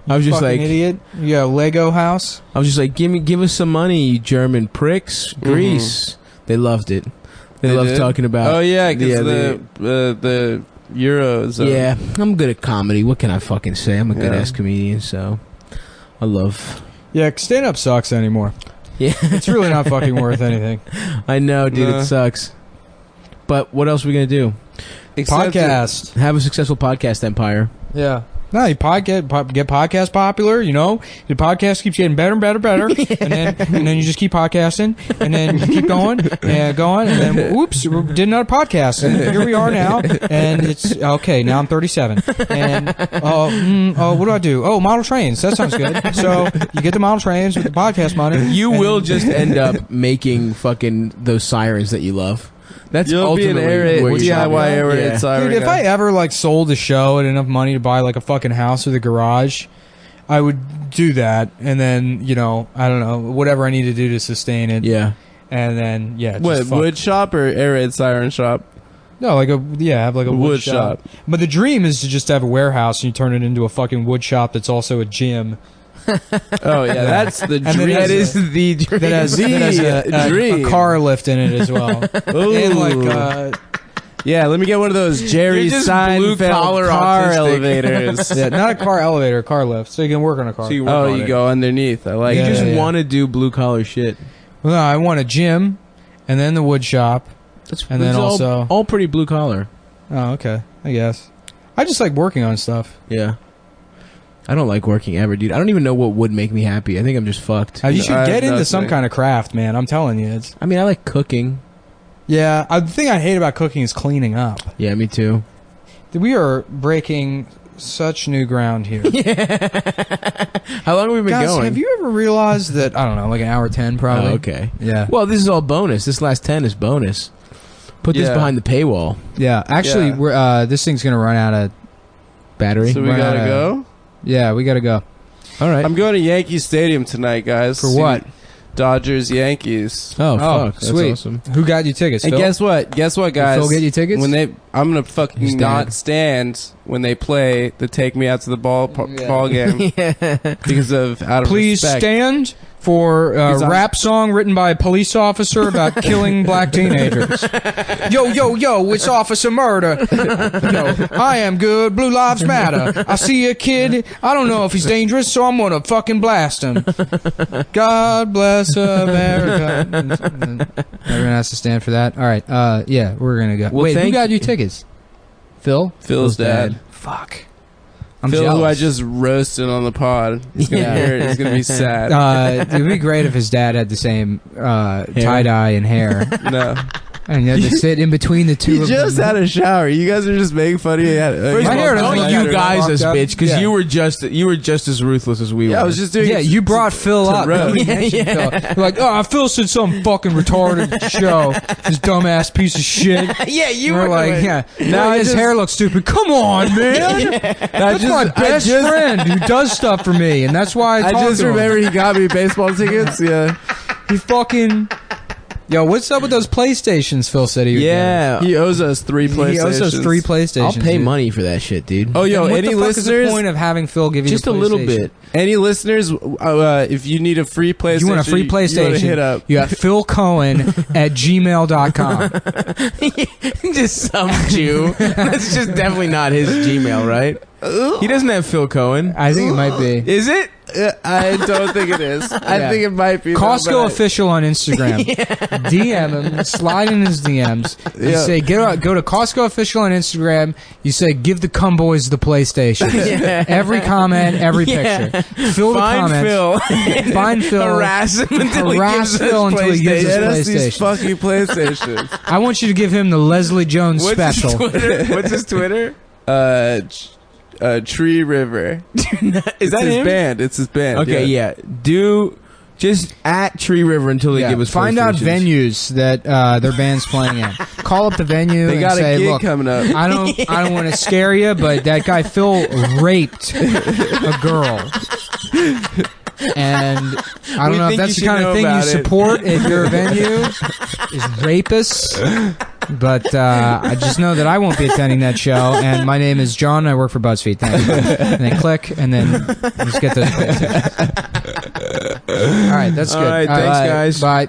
I was just fucking like... idiot. You got a Lego house? I was just like, give us some money, you German pricks. Greece. They loved it. They loved did? talking about... Oh, yeah, because the Euros. Yeah, I'm good at comedy. What can I fucking say? I'm a good-ass comedian, so... I love... Yeah, stand-up sucks anymore. Yeah. It's really not fucking worth anything. I know, dude. It sucks. But what else are we going to do? Podcast. Have a successful podcast empire. Yeah. No, you get podcast popular, you know. Your podcast keeps getting better and better and better. And then you just keep podcasting. And then you keep going and going. And then, whoops, we did another podcast. And here we are now. And it's, okay, now I'm 37. And, what do I do? Oh, model trains. That sounds good. So you get the model trains with the podcast money. You will just end up making fucking those sirens that you love. That's You'll be an DIY aerated siren. Dude, if I ever like sold a show and enough money to buy like a fucking house with a garage, I would do that. And then, you know, I don't know, whatever I need to do to sustain it. Yeah. And then, what, wood shop or aerated siren shop? No, have like a wood shop. But the dream is to just have a warehouse and you turn it into a fucking wood shop that's also a gym. Oh yeah, that's the dream. That is the dream. That has a car lift in it as well. And like, yeah, let me get one of those Jerry Seinfeld car elevators. Yeah, not a car elevator, a car lift, so you can work on a car. So you go underneath. I like. You it. just want to do blue collar shit. Well, no, I want a gym, and then the wood shop, and then also all pretty blue collar. Oh, okay, I guess. I just like working on stuff. Yeah. I don't like working ever, dude. I don't even know what would make me happy. I think I'm just fucked. You should get into some kind of craft, man. I'm telling you. I mean, I like cooking. Yeah, the thing I hate about cooking is cleaning up. Yeah, me too. We are breaking such new ground here. Yeah. How long have we been going? Have you ever realized that, I don't know, like an hour 10 probably? Oh, okay. Yeah. Well, this is all bonus. This last 10 is bonus. Put this behind the paywall. Yeah. Actually, we're this thing's going to run out of battery. So we got to go? Yeah, we got to go. All right. I'm going to Yankee Stadium tonight, guys. For what? Dodgers Yankees. Oh fuck! That's sweet. Awesome. Who got you tickets? And Phil? guess what? Guess what, guys? Did Phil get you tickets? I'm gonna fucking not stand when they play the "Take Me Out to the Ball" game because of out of Please respect. stand for a rap song written by a police officer about killing black teenagers. Yo, yo, yo, it's Officer Murder. Yo, I am good. Blue Lives Matter. I see a kid. I don't know if he's dangerous, so I'm going to fucking blast him. God bless America. Everyone has to stand for that. All right. Yeah, we're going to go. Well, wait, who got you tickets? Phil? Phil's dad. Fuck. I'm Phil, jealous. who I just roasted on the pod. He's gonna be sad. It'd be great if his dad had the same tie-dye and hair. No. And you had to sit in between the two He of just them. had a shower. You guys are just making fun of you. First of all, don't you guys as bitch, because Yeah. you were just as ruthless as we were. Yeah, I was just doing. Yeah, you brought Phil up. roast. Nobody mentioned Phil. You're like, oh, Phil said some fucking retarded show. This dumbass piece of shit. Yeah, you We're were like, yeah. Now Now his just- hair looks stupid. Come on, man. That's my best friend who does stuff for me, and that's why I talk just to him. remember he got me baseball tickets. Yeah, He fucking. Yo, what's up with those PlayStations? Phil said he would Yeah. he owes us 3 PlayStations. He owes us 3 PlayStations. I'll pay dude. money for that shit, dude. Oh, yo, Then what any the fuck is the listeners? point of having Phil give you Just the a little PlayStation? bit. Any listeners? If you need a free PlayStation, If you want a free you wanna PlayStation, hit up. you got Phil Cohen at gmail.com. Just some Jew. That's just definitely not his Gmail, right? He doesn't have Phil Cohen. I think it might be. Is it? I don't think it is. I Yeah. think it might be. Costco official on Instagram. DM him, slide in his DMs. You Yeah. say, go to Costco official on Instagram. You say, give the Cum Boys the PlayStation. Yeah. Every comment, every picture. Fill the Find comments. Phil. Find Phil. Harass him until Harass he gives Phil us until he gives us Get us these PlayStation. fucking PlayStations. I want you to give him the Leslie Jones special. What's his Twitter? Tree River. Is It's that his him? band. It's his band. Okay, yeah. Do just at Tree River until they Yeah, give us find out PlayStations. venues that their band's playing in. Call up the venue They and got a say, gig "Look, coming up. I don't want to scare you, but that guy Phil raped a girl." And I don't We know if think that's you the kind should of know thing you about it. support at your venue is rapists. But I just know that I won't be attending that show. And my name is John. I work for BuzzFeed. Thank you. And then click, and then just get those places. All right, that's good. All right, thanks, guys. Bye.